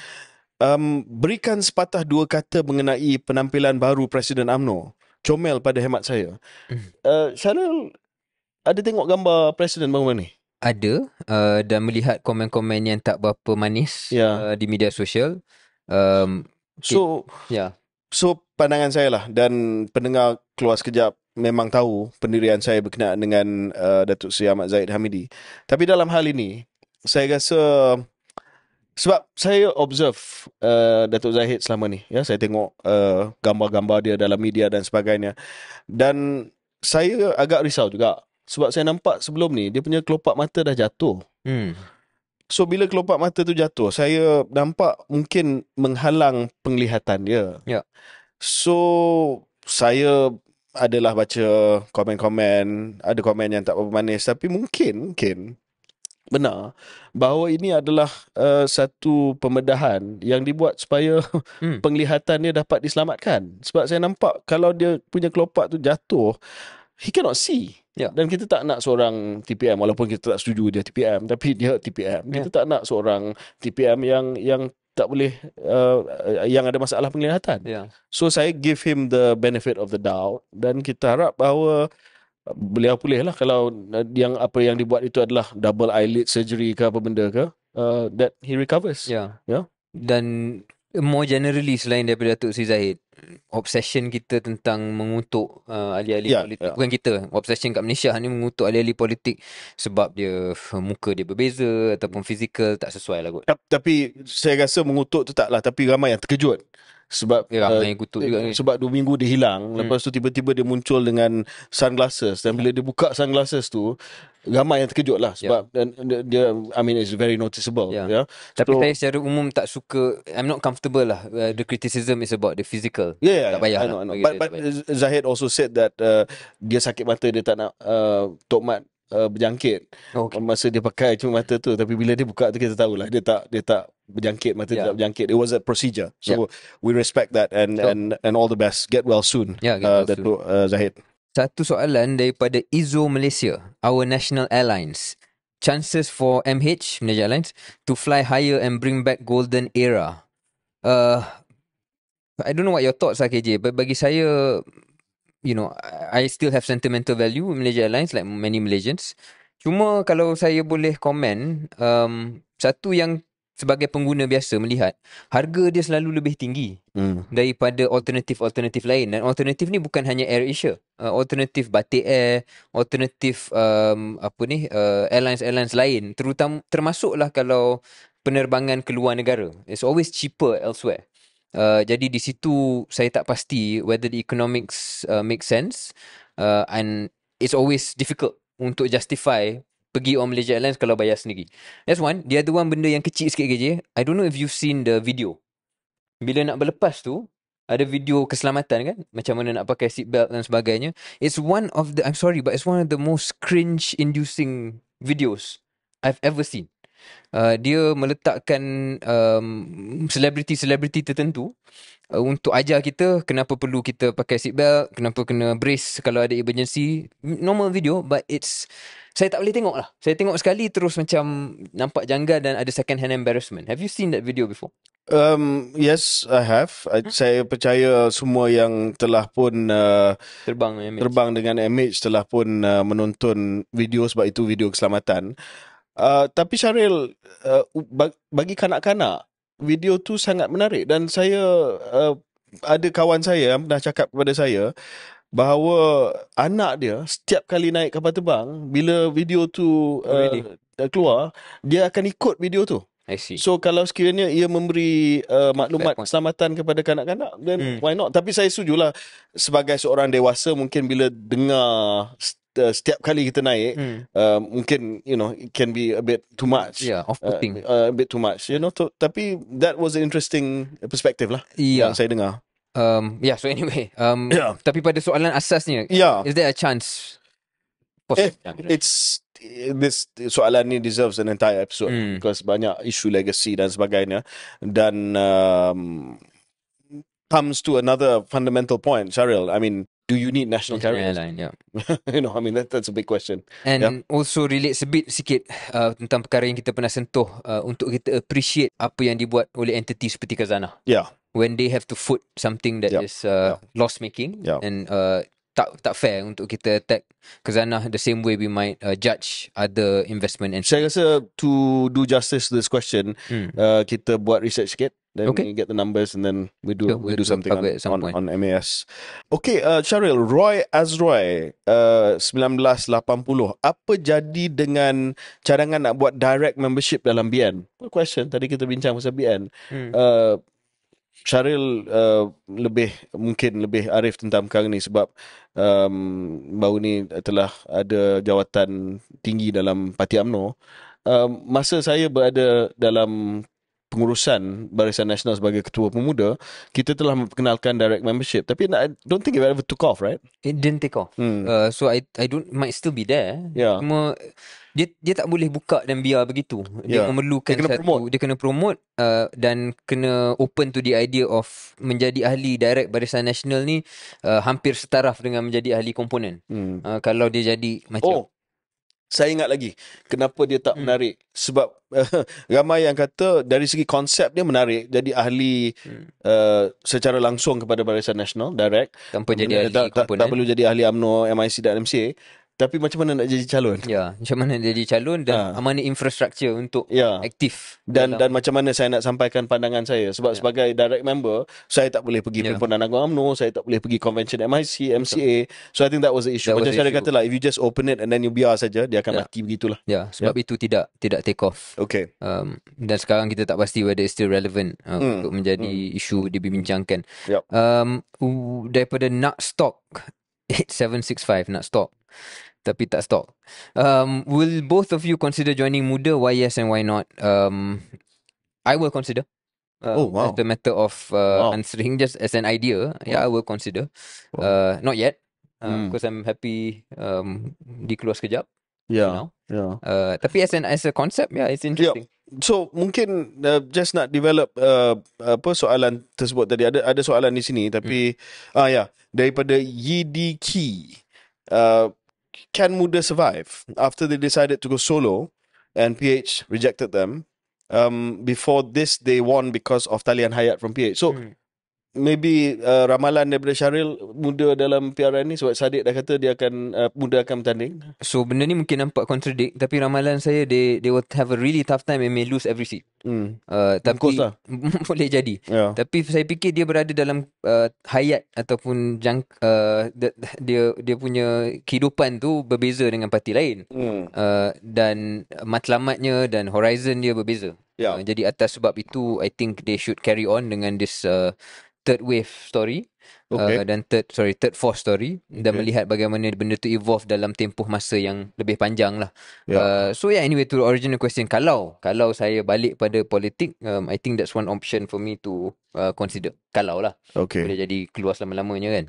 A: Berikan sepatah dua kata mengenai penampilan baru Presiden UMNO. Comel pada hemat saya. Syaril, ada tengok gambar Presiden baru ni?
B: Ada, dan melihat komen-komen yang tak berapa manis di media sosial.
A: So pandangan saya lah, dan pendengar keluar sekejap memang tahu pendirian saya berkenaan dengan Datuk Seri Ahmad Zahid Hamidi. Tapi dalam hal ini, saya rasa, sebab saya observe Datuk Zahid selama ni, saya tengok gambar-gambar dia dalam media dan sebagainya, dan saya agak risau juga. Sebab saya nampak sebelum ni, dia punya kelopak mata dah jatuh. So, bila kelopak mata tu jatuh, saya nampak mungkin menghalang penglihatan dia. So, saya adalah baca komen-komen, ada komen yang tak berapa manis, tapi mungkin benar bahawa ini adalah satu pembedahan yang dibuat supaya penglihatan dia dapat diselamatkan. Sebab saya nampak kalau dia punya kelopak tu jatuh, he cannot see.
B: Ya.
A: Dan kita tak nak seorang TPM, walaupun kita tak setuju dia TPM, tapi dia TPM. Kita tak nak seorang TPM yang tak boleh yang ada masalah penglihatan.
B: Ya.
A: So saya give him the benefit of the doubt dan kita harap bahawa beliau pulih lah kalau yang apa yang dibuat itu adalah double eyelid surgery ke apa benda ke, that he recovers.
B: Ya.
A: Ya.
B: Dan more generally selain daripada Datuk Sri Zahid, obsession kita tentang mengutuk ahli-ahli politik, bukan kita, obsession kat Malaysia ni mengutuk ahli-ahli politik sebab dia muka dia berbeza ataupun fizikal tak sesuai lah kot.
A: Tapi saya rasa mengutuk tu taklah, tapi ramai yang terkejut sebab
B: ramai yang kutuk juga ni.
A: Sebab 2 minggu dia hilang, lepas tu tiba-tiba dia muncul dengan sunglasses, dan bila dia buka sunglasses tu ramai yang terkejut lah sebab dia I mean it's very noticeable.
B: Tapi saya secara umum tak suka, I'm not comfortable lah. The criticism is about the physical. Tak payah
A: I know.
B: lah.
A: But Zahid also said that dia sakit mata, dia tak nak tokmat berjangkit masa dia pakai cuma mata tu, tapi bila dia buka tu kita tahulah dia tak berjangkit, mata dia tak berjangkit. It was a procedure, so we respect that and all the best. Get well soon, Datuk Zahid.
B: Satu soalan daripada Izo Malaysia, our national airlines, chances for MH Malaysia Airlines to fly higher and bring back golden era. I don't know what your thoughts are, KJ, but bagi saya, you know, I still have sentimental value with Malaysia Airlines like many Malaysians. Cuma kalau saya boleh komen, satu yang sebagai pengguna biasa melihat, harga dia selalu lebih tinggi daripada alternatif lain. Dan alternatif ni bukan hanya AirAsia, alternatif Batik Air, alternatif airlines lain, termasuklah kalau penerbangan ke luar negara. It's always cheaper elsewhere. Jadi di situ saya tak pasti whether the economics make sense, and it's always difficult untuk justify pergi on Malaysia Airlines kalau bayar sendiri. That's one. The other one, benda yang kecil sikit KJ, I don't know if you've seen the video. Bila nak berlepas tu, ada video keselamatan kan, macam mana nak pakai seatbelt dan sebagainya. It's one of the, I'm sorry, but it's one of the most cringe inducing videos I've ever seen. Dia meletakkan selebriti-selebriti tertentu untuk ajar kita kenapa perlu kita pakai seatbelt, kenapa kena brace kalau ada emergency. Normal video, but saya tak boleh tengok lah. Saya tengok sekali terus macam nampak janggal dan ada second hand embarrassment. Have you seen that video before?
A: Yes, I have. Saya percaya semua yang telah pun terbang dengan MH telah pun menonton video, sebab itu video keselamatan. Tapi Syaril, bagi kanak-kanak, video tu sangat menarik. Dan saya ada kawan saya yang pernah cakap kepada saya bahawa anak dia setiap kali naik kapal terbang, bila video tu keluar, dia akan ikut video tu.
B: I see.
A: So kalau sekiranya ia memberi maklumat keselamatan kepada kanak-kanak, then why not? Tapi saya setujulah, sebagai seorang dewasa mungkin bila dengar setiap kali kita naik, mungkin it can be a bit too much.
B: Off-putting.
A: A bit too much, tapi that was an interesting perspective lah yang saya dengar.
B: So anyway, tapi pada soalan asasnya, is there a chance?
A: This soalan ni deserves an entire episode because banyak isu legacy dan sebagainya, dan comes to another fundamental point, Syaril. I mean, do you need national carriers?
B: Airline,
A: I mean that's a big question.
B: And also relates a bit sikit tentang perkara yang kita pernah sentuh, untuk kita appreciate apa yang dibuat oleh entity seperti Khazanah. When they have to foot something that is loss making, and tak fair untuk kita attack Khazanah the same way we might judge other investment. And
A: saya rasa to do justice to this question, kita buat research sikit, then we get the numbers, and then we do something on MAS. Okay, Syaril, Roy Azroy 1980, apa jadi dengan cadangan nak buat direct membership dalam BN? Question, tadi kita bincang pasal BN. Syaril mungkin lebih arif tentang perkara ni sebab baru ni telah ada jawatan tinggi dalam Parti UMNO. Masa saya berada dalam pengurusan Barisan Nasional sebagai Ketua Pemuda, kita telah memperkenalkan direct membership, tapi I don't think it ever took off, right?
B: It didn't take off. So I don't, might still be there. Cuma dia tak boleh buka dan biar begitu. Dia
A: Ya.
B: memerlukan
A: Dia kena promote.
B: dia kena promote dan kena open to the idea of menjadi ahli direct Barisan Nasional ni hampir setaraf dengan menjadi ahli komponen. Kalau dia jadi macam
A: Saya ingat lagi kenapa dia tak menarik. Sebab ramai yang kata dari segi konsep dia menarik, jadi ahli secara langsung kepada Barisan Nasional direct,
B: tanpa jadi ahli
A: tak
B: komponen.
A: perlu jadi ahli UMNO, MIC dan MCA. Tapi macam mana nak jadi calon?
B: Ya, macam mana dia jadi calon dan mana infrastruktur untuk aktif
A: dan macam mana saya nak sampaikan pandangan saya. Sebab sebagai direct member, saya tak boleh pergi Perhimpunan Agung UMNO, saya tak boleh pergi convention MIC, MCA. So I think that was the issue. Macam saya kata lah, if you just open it and then you biar saja, dia akan mati begitulah.
B: Ya, sebab itu tidak take off.
A: Okay.
B: Dan sekarang kita tak pasti whether it's still relevant untuk menjadi isu dibincangkan. Daripada nak stalk 8765 nak stalk tapi tak stalk. Will both of you consider joining Muda? Why yes and why not? I will consider. As a matter of answering, just as an idea. Yeah, I will consider. Not yet. Because I'm happy di keluar sekejap. Tapi as a concept, yeah, it's interesting.
A: So mungkin just nak develop soalan tersebut tadi. Ada soalan di sini tapi daripada Yidi Ki. Can Muda survive after they decided to go solo and PH rejected them? Before this, they won because of talian hayat from PH. So, maybe ramalan daripada Syahril Muda dalam PRN ni, sebab Sadiq dah kata dia akan Muda akan bertanding.
B: So, benda ni mungkin nampak contradict, tapi ramalan saya they will have a really tough time and may lose every seat. Tapi boleh jadi. Tapi saya fikir dia berada dalam hayat ataupun dia punya kehidupan tu berbeza dengan parti lain. Dan matlamatnya dan horizon dia berbeza. Jadi atas sebab itu, I think they should carry on dengan this third wave story. Dan third force story, dan melihat bagaimana benda tu evolve dalam tempoh masa yang lebih panjang lah. So anyway, to the original question, kalau saya balik pada politik, I think that's one option for me to consider. Kalau lah boleh jadi keluar selama-lamanya kan.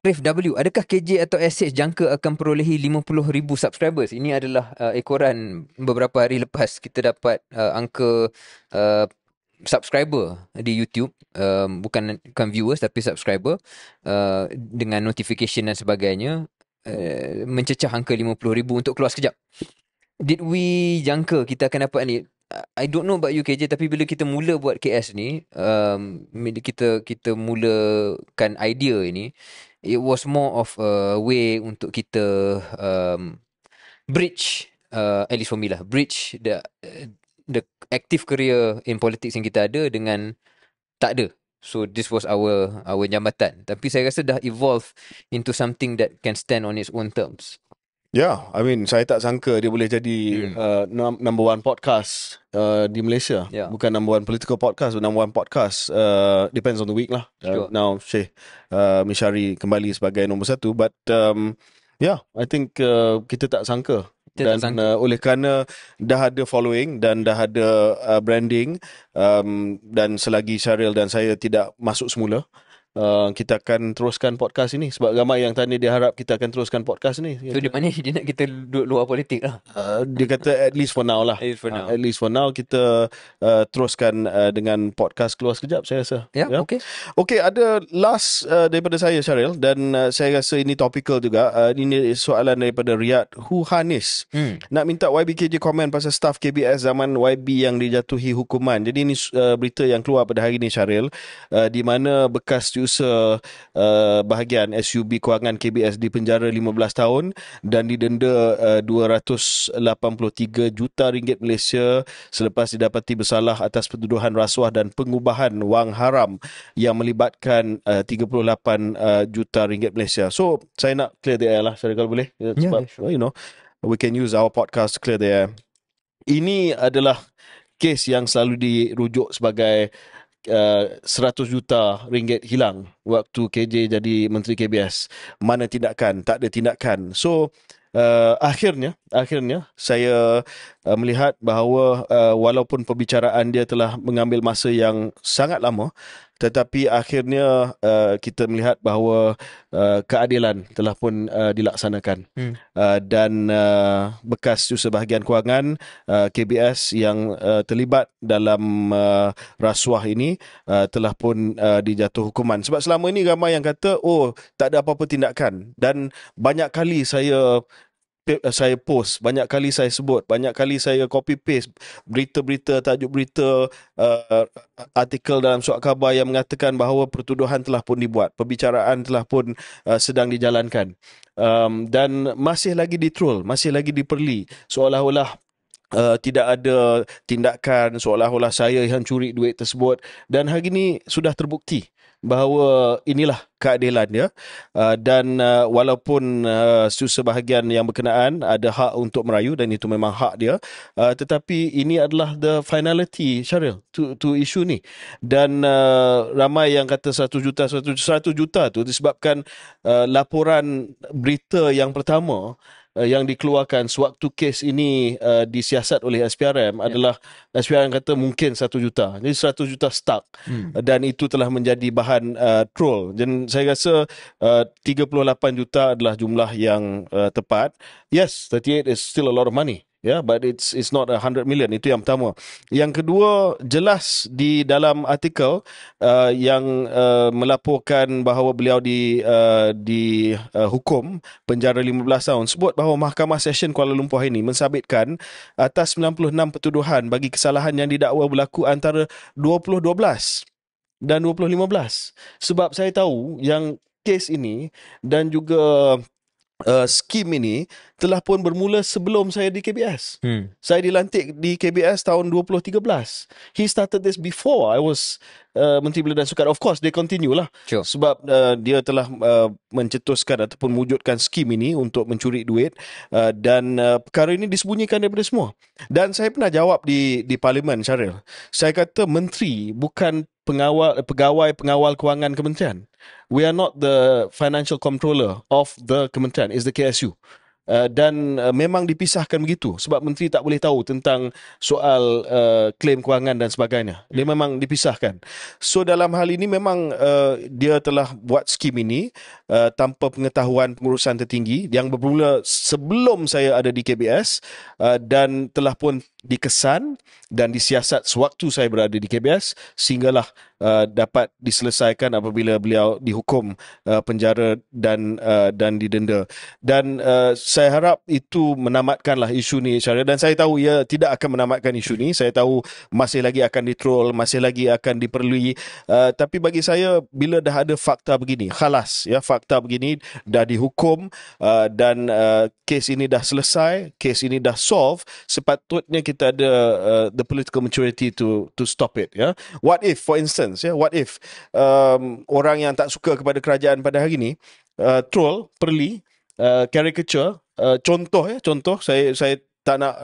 B: Rif W, adakah KJ atau SH jangka akan perolehi 50,000 subscribers? Ini adalah ekoran beberapa hari lepas kita dapat angka subscriber di YouTube, bukan viewers tapi subscriber, dengan notification dan sebagainya, mencecah angka 50,000 untuk keluar sekejap. Did we jangka kita akan dapat ni? I don't know about you KJ, tapi bila kita mula buat KS ni, kita mulakan idea ini, it was more of a way untuk kita bridge, at least for me lah, bridge the active career in politics yang kita ada dengan tak ada. So this was our jambatan. Tapi saya rasa dah evolve into something that can stand on its own terms.
A: I mean, saya tak sangka dia boleh jadi number one podcast di Malaysia. Bukan number one political podcast, number one podcast. Depends on the week lah. Now Syekh Mishari kembali sebagai nombor satu. But I think kita tak sangka. Dan oleh kerana dah ada following dan dah ada branding, dan selagi Syahril dan saya tidak masuk semula, kita akan teruskan podcast ini. Sebab ramai yang tanya, dia harap kita akan teruskan podcast ni.
B: So di mana dia nak kita duduk luar politik lah?
A: Dia kata at least for now lah. At least for now kita teruskan dengan podcast keluar sekejap, saya rasa. Okay, ada last daripada saya Syahril, dan saya rasa ini topical juga. Ini soalan daripada Riyad Huhanis. Nak minta YBKJ komen pasal staff KBS zaman YB yang dijatuhi hukuman. Jadi ini berita yang keluar pada hari ini Syahril, di mana bekas bahagian SUB kewangan KBS dipenjara 15 tahun dan didenda 283 juta ringgit Malaysia selepas didapati bersalah atas pertuduhan rasuah dan pengubahan wang haram yang melibatkan 38 juta ringgit Malaysia. So saya nak clear the air lah, kalau boleh. Sebab we can use our podcast to clear the air. Ini adalah kes yang selalu dirujuk sebagai 100 juta ringgit hilang waktu KJ jadi Menteri KBS. Mana tindakan? Tak ada tindakan. So akhirnya saya melihat bahawa walaupun perbicaraan dia telah mengambil masa yang sangat lama, tetapi akhirnya kita melihat bahawa keadilan telah pun dilaksanakan. Dan bekas Jurusebahagian Kewangan KBS yang terlibat dalam rasuah ini telah pun dijatuh hukuman. Sebab selama ini ramai yang kata, oh, tak ada apa-apa tindakan. Dan banyak kali saya post, banyak kali saya sebut, banyak kali saya copy paste berita-berita, tajuk berita, artikel dalam surat khabar yang mengatakan bahawa pertuduhan telah pun dibuat, perbicaraan telah pun sedang dijalankan, dan masih lagi ditroll, masih lagi diperli, seolah-olah tidak ada tindakan, seolah-olah saya yang curi duit tersebut. Dan hari ini sudah terbukti bahawa inilah keadilan dia, dan walaupun sebahagian yang berkenaan ada hak untuk merayu dan itu memang hak dia, tetapi ini adalah the finality, Syaril, to isu ni. Dan ramai yang kata 1 juta tu disebabkan laporan berita yang pertama yang dikeluarkan sewaktu kes ini disiasat oleh SPRM adalah SPRM kata mungkin 1 juta. Jadi 100 juta stuck. Dan itu telah menjadi bahan troll. Dan saya rasa 38 juta adalah jumlah yang tepat. Yes, 38 is still a lot of money. Yeah, but it's not 100 million. Itu yang pertama. Yang kedua, jelas di dalam artikel yang melaporkan bahawa beliau dihukum penjara 15 tahun, sebut bahawa Mahkamah Session Kuala Lumpur ini mensabitkan atas 96 pertuduhan bagi kesalahan yang didakwa berlaku antara 2012 dan 2015. Sebab saya tahu yang kes ini dan juga skim ini telah pun bermula sebelum saya di KBS. Saya dilantik di KBS tahun 2013. He started this before I was Menteri Belia dan Sukan. Of course, they continue lah.
B: Sure.
A: Sebab dia telah mencetuskan ataupun mewujudkan skim ini untuk mencuri duit, dan perkara ini disembunyikan daripada semua. Dan saya pernah jawab di Parlimen, Syaril. Saya kata menteri bukan pegawai pengawal kewangan kementerian. We are not the financial controller of the kementerian, is the KSU. Dan memang dipisahkan begitu sebab menteri tak boleh tahu tentang soal klaim kewangan dan sebagainya. Dia memang dipisahkan. So dalam hal ini memang dia telah buat skim ini tanpa pengetahuan pengurusan tertinggi yang bermula sebelum saya ada di KBS, dan telah pun dikesan dan disiasat sewaktu saya berada di KBS sehinggalah dapat diselesaikan apabila beliau dihukum penjara dan didenda. Dan saya harap itu menamatkanlah isu ni, Syaril. Dan saya tahu ia tidak akan menamatkan isu ni. Saya tahu masih lagi akan ditroll, masih lagi akan diperlui. Tapi bagi saya, bila dah ada fakta begini, khalas, ya, fakta begini dah dihukum, dan kes ini dah selesai, kes ini dah solve, sepatutnya kita ada the political maturity to stop it. Ya, what if, for instance, ya, what if orang yang tak suka kepada kerajaan pada hari ini troll, perli, caricature, contoh saya tak nak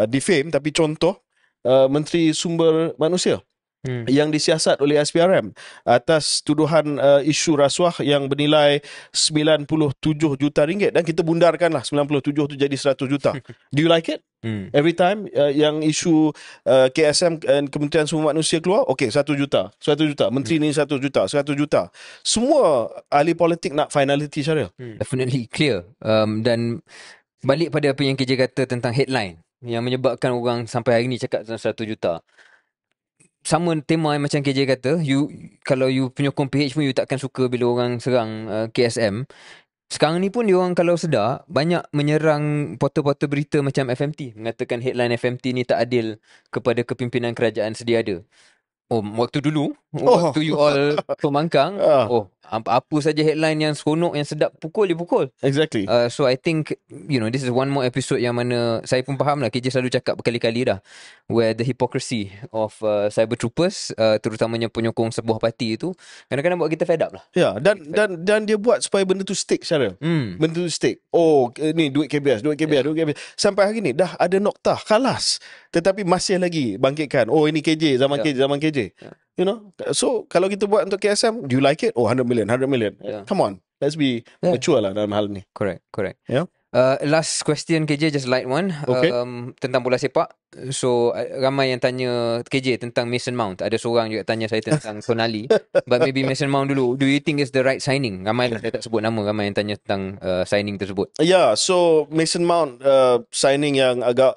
A: defame, tapi contoh Menteri Sumber Manusia yang disiasat oleh SPRM atas tuduhan isu rasuah yang bernilai 97 juta ringgit, dan kita bundarkanlah 97 tu jadi 100 juta. Do you like it? Every time yang isu KSM dan Kementerian Sumber Manusia keluar, okay, 1 juta, 1 juta, menteri ni 1 juta, 100 juta. Semua ahli politik nak finality, Syaril.
B: Definitely clear. Dan balik pada apa yang KJ kata tentang headline yang menyebabkan orang sampai hari ni cakap tentang 100 juta. Sama tema yang macam KJ kata, kalau you penyokong PH pun you takkan suka bila orang serang KSM. Sekarang ni pun diorang kalau sedar banyak menyerang portal-portal berita macam FMT, mengatakan headline FMT ni tak adil kepada kepimpinan kerajaan sedia ada. Waktu dulu, waktu you all pemangkang, apa saja headline yang seronok, yang sedap, pukul.
A: Exactly.
B: So I think, this is one more episode yang mana saya pun faham lah, KJ selalu cakap berkali-kali dah, where the hypocrisy of cyber troopers, terutamanya penyokong sebuah parti itu, kadang-kadang buat kita fed up lah.
A: Ya, dan dia buat supaya benda tu stick, Syaril. Benda tu stick. Ni duit KBS. Sampai hari ni dah ada noktah, khalas. Tetapi masih lagi bangkitkan. Ini KJ, zaman KJ. You know, so kalau kita buat untuk KSM, do you like it? 100 million.
B: Yeah.
A: Come on, let's be mature lah dalam hal ni.
B: Correct.
A: Yeah.
B: Last question KJ, just light one.
A: Okay.
B: Tentang bola sepak. So ramai yang tanya KJ tentang Mason Mount. Ada seorang juga tanya saya tentang Tonali. But maybe Mason Mount dulu. Do you think it's the right signing? Ramai lah, saya tak sebut nama. Ramai yang tanya tentang signing tersebut.
A: Yeah, so Mason Mount signing yang agak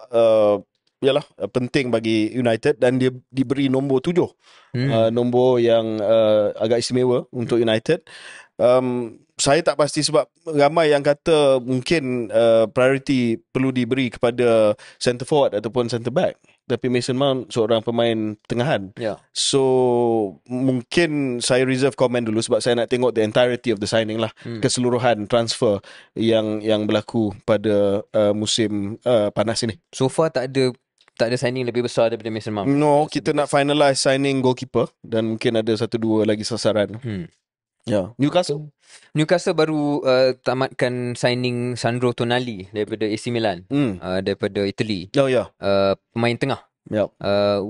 A: penting bagi United, dan dia diberi nombor 7. Nombor yang agak istimewa untuk United. Saya tak pasti sebab ramai yang kata mungkin priority perlu diberi kepada centre forward ataupun centre back. Tapi Mason Mount seorang pemain tengahan.
B: Yeah.
A: So mungkin saya reserve comment dulu sebab saya nak tengok the entirety of the signing lah. Keseluruhan transfer yang berlaku pada musim panas ini.
B: So far tak ada signing lebih besar daripada Mason Mount.
A: No, kita nak finalize signing goalkeeper dan mungkin ada 1-2 lagi sasaran. Ya,
B: Newcastle baru tamatkan signing Sandro Tonali daripada AC Milan, daripada Italy.
A: Oh ya.
B: Pemain tengah.
A: Yep.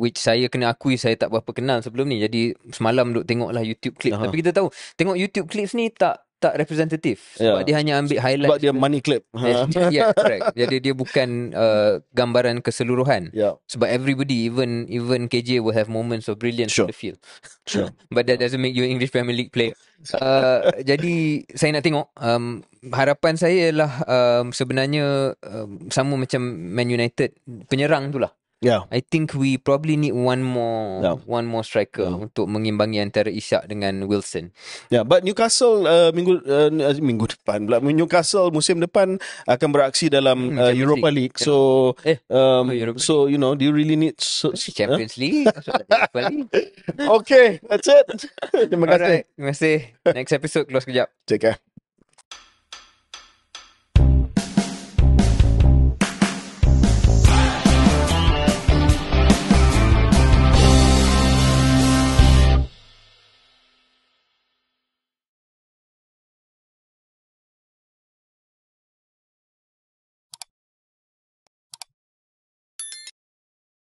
B: Which saya kena akui saya tak berapa kenal sebelum ni. Jadi semalam duk tengoklah YouTube clip. Tapi kita tahu tengok YouTube clips ni tak representatif sebab dia hanya ambil highlight.
A: Sebab dia money clip.
B: Yeah, correct. Jadi dia bukan gambaran keseluruhan.
A: Yeah.
B: Sebab everybody, even KJ will have moments of brilliance on the field.
A: Sure.
B: But that doesn't make you an English Premier League player. Jadi saya nak tengok. Harapan saya ialah sebenarnya sama macam Man United, penyerang tu lah.
A: Yeah.
B: I think we probably need one more striker untuk mengimbangi antara Ishak dengan Wilson.
A: Yeah, but Newcastle minggu depan pula. Newcastle musim depan akan beraksi dalam Europa League. So so you know, do you really need
B: Champions League? Europa League.
A: Okay, that's it. Terima kasih.
B: Alright, terima kasih. Next episode close kejap.
A: Take care.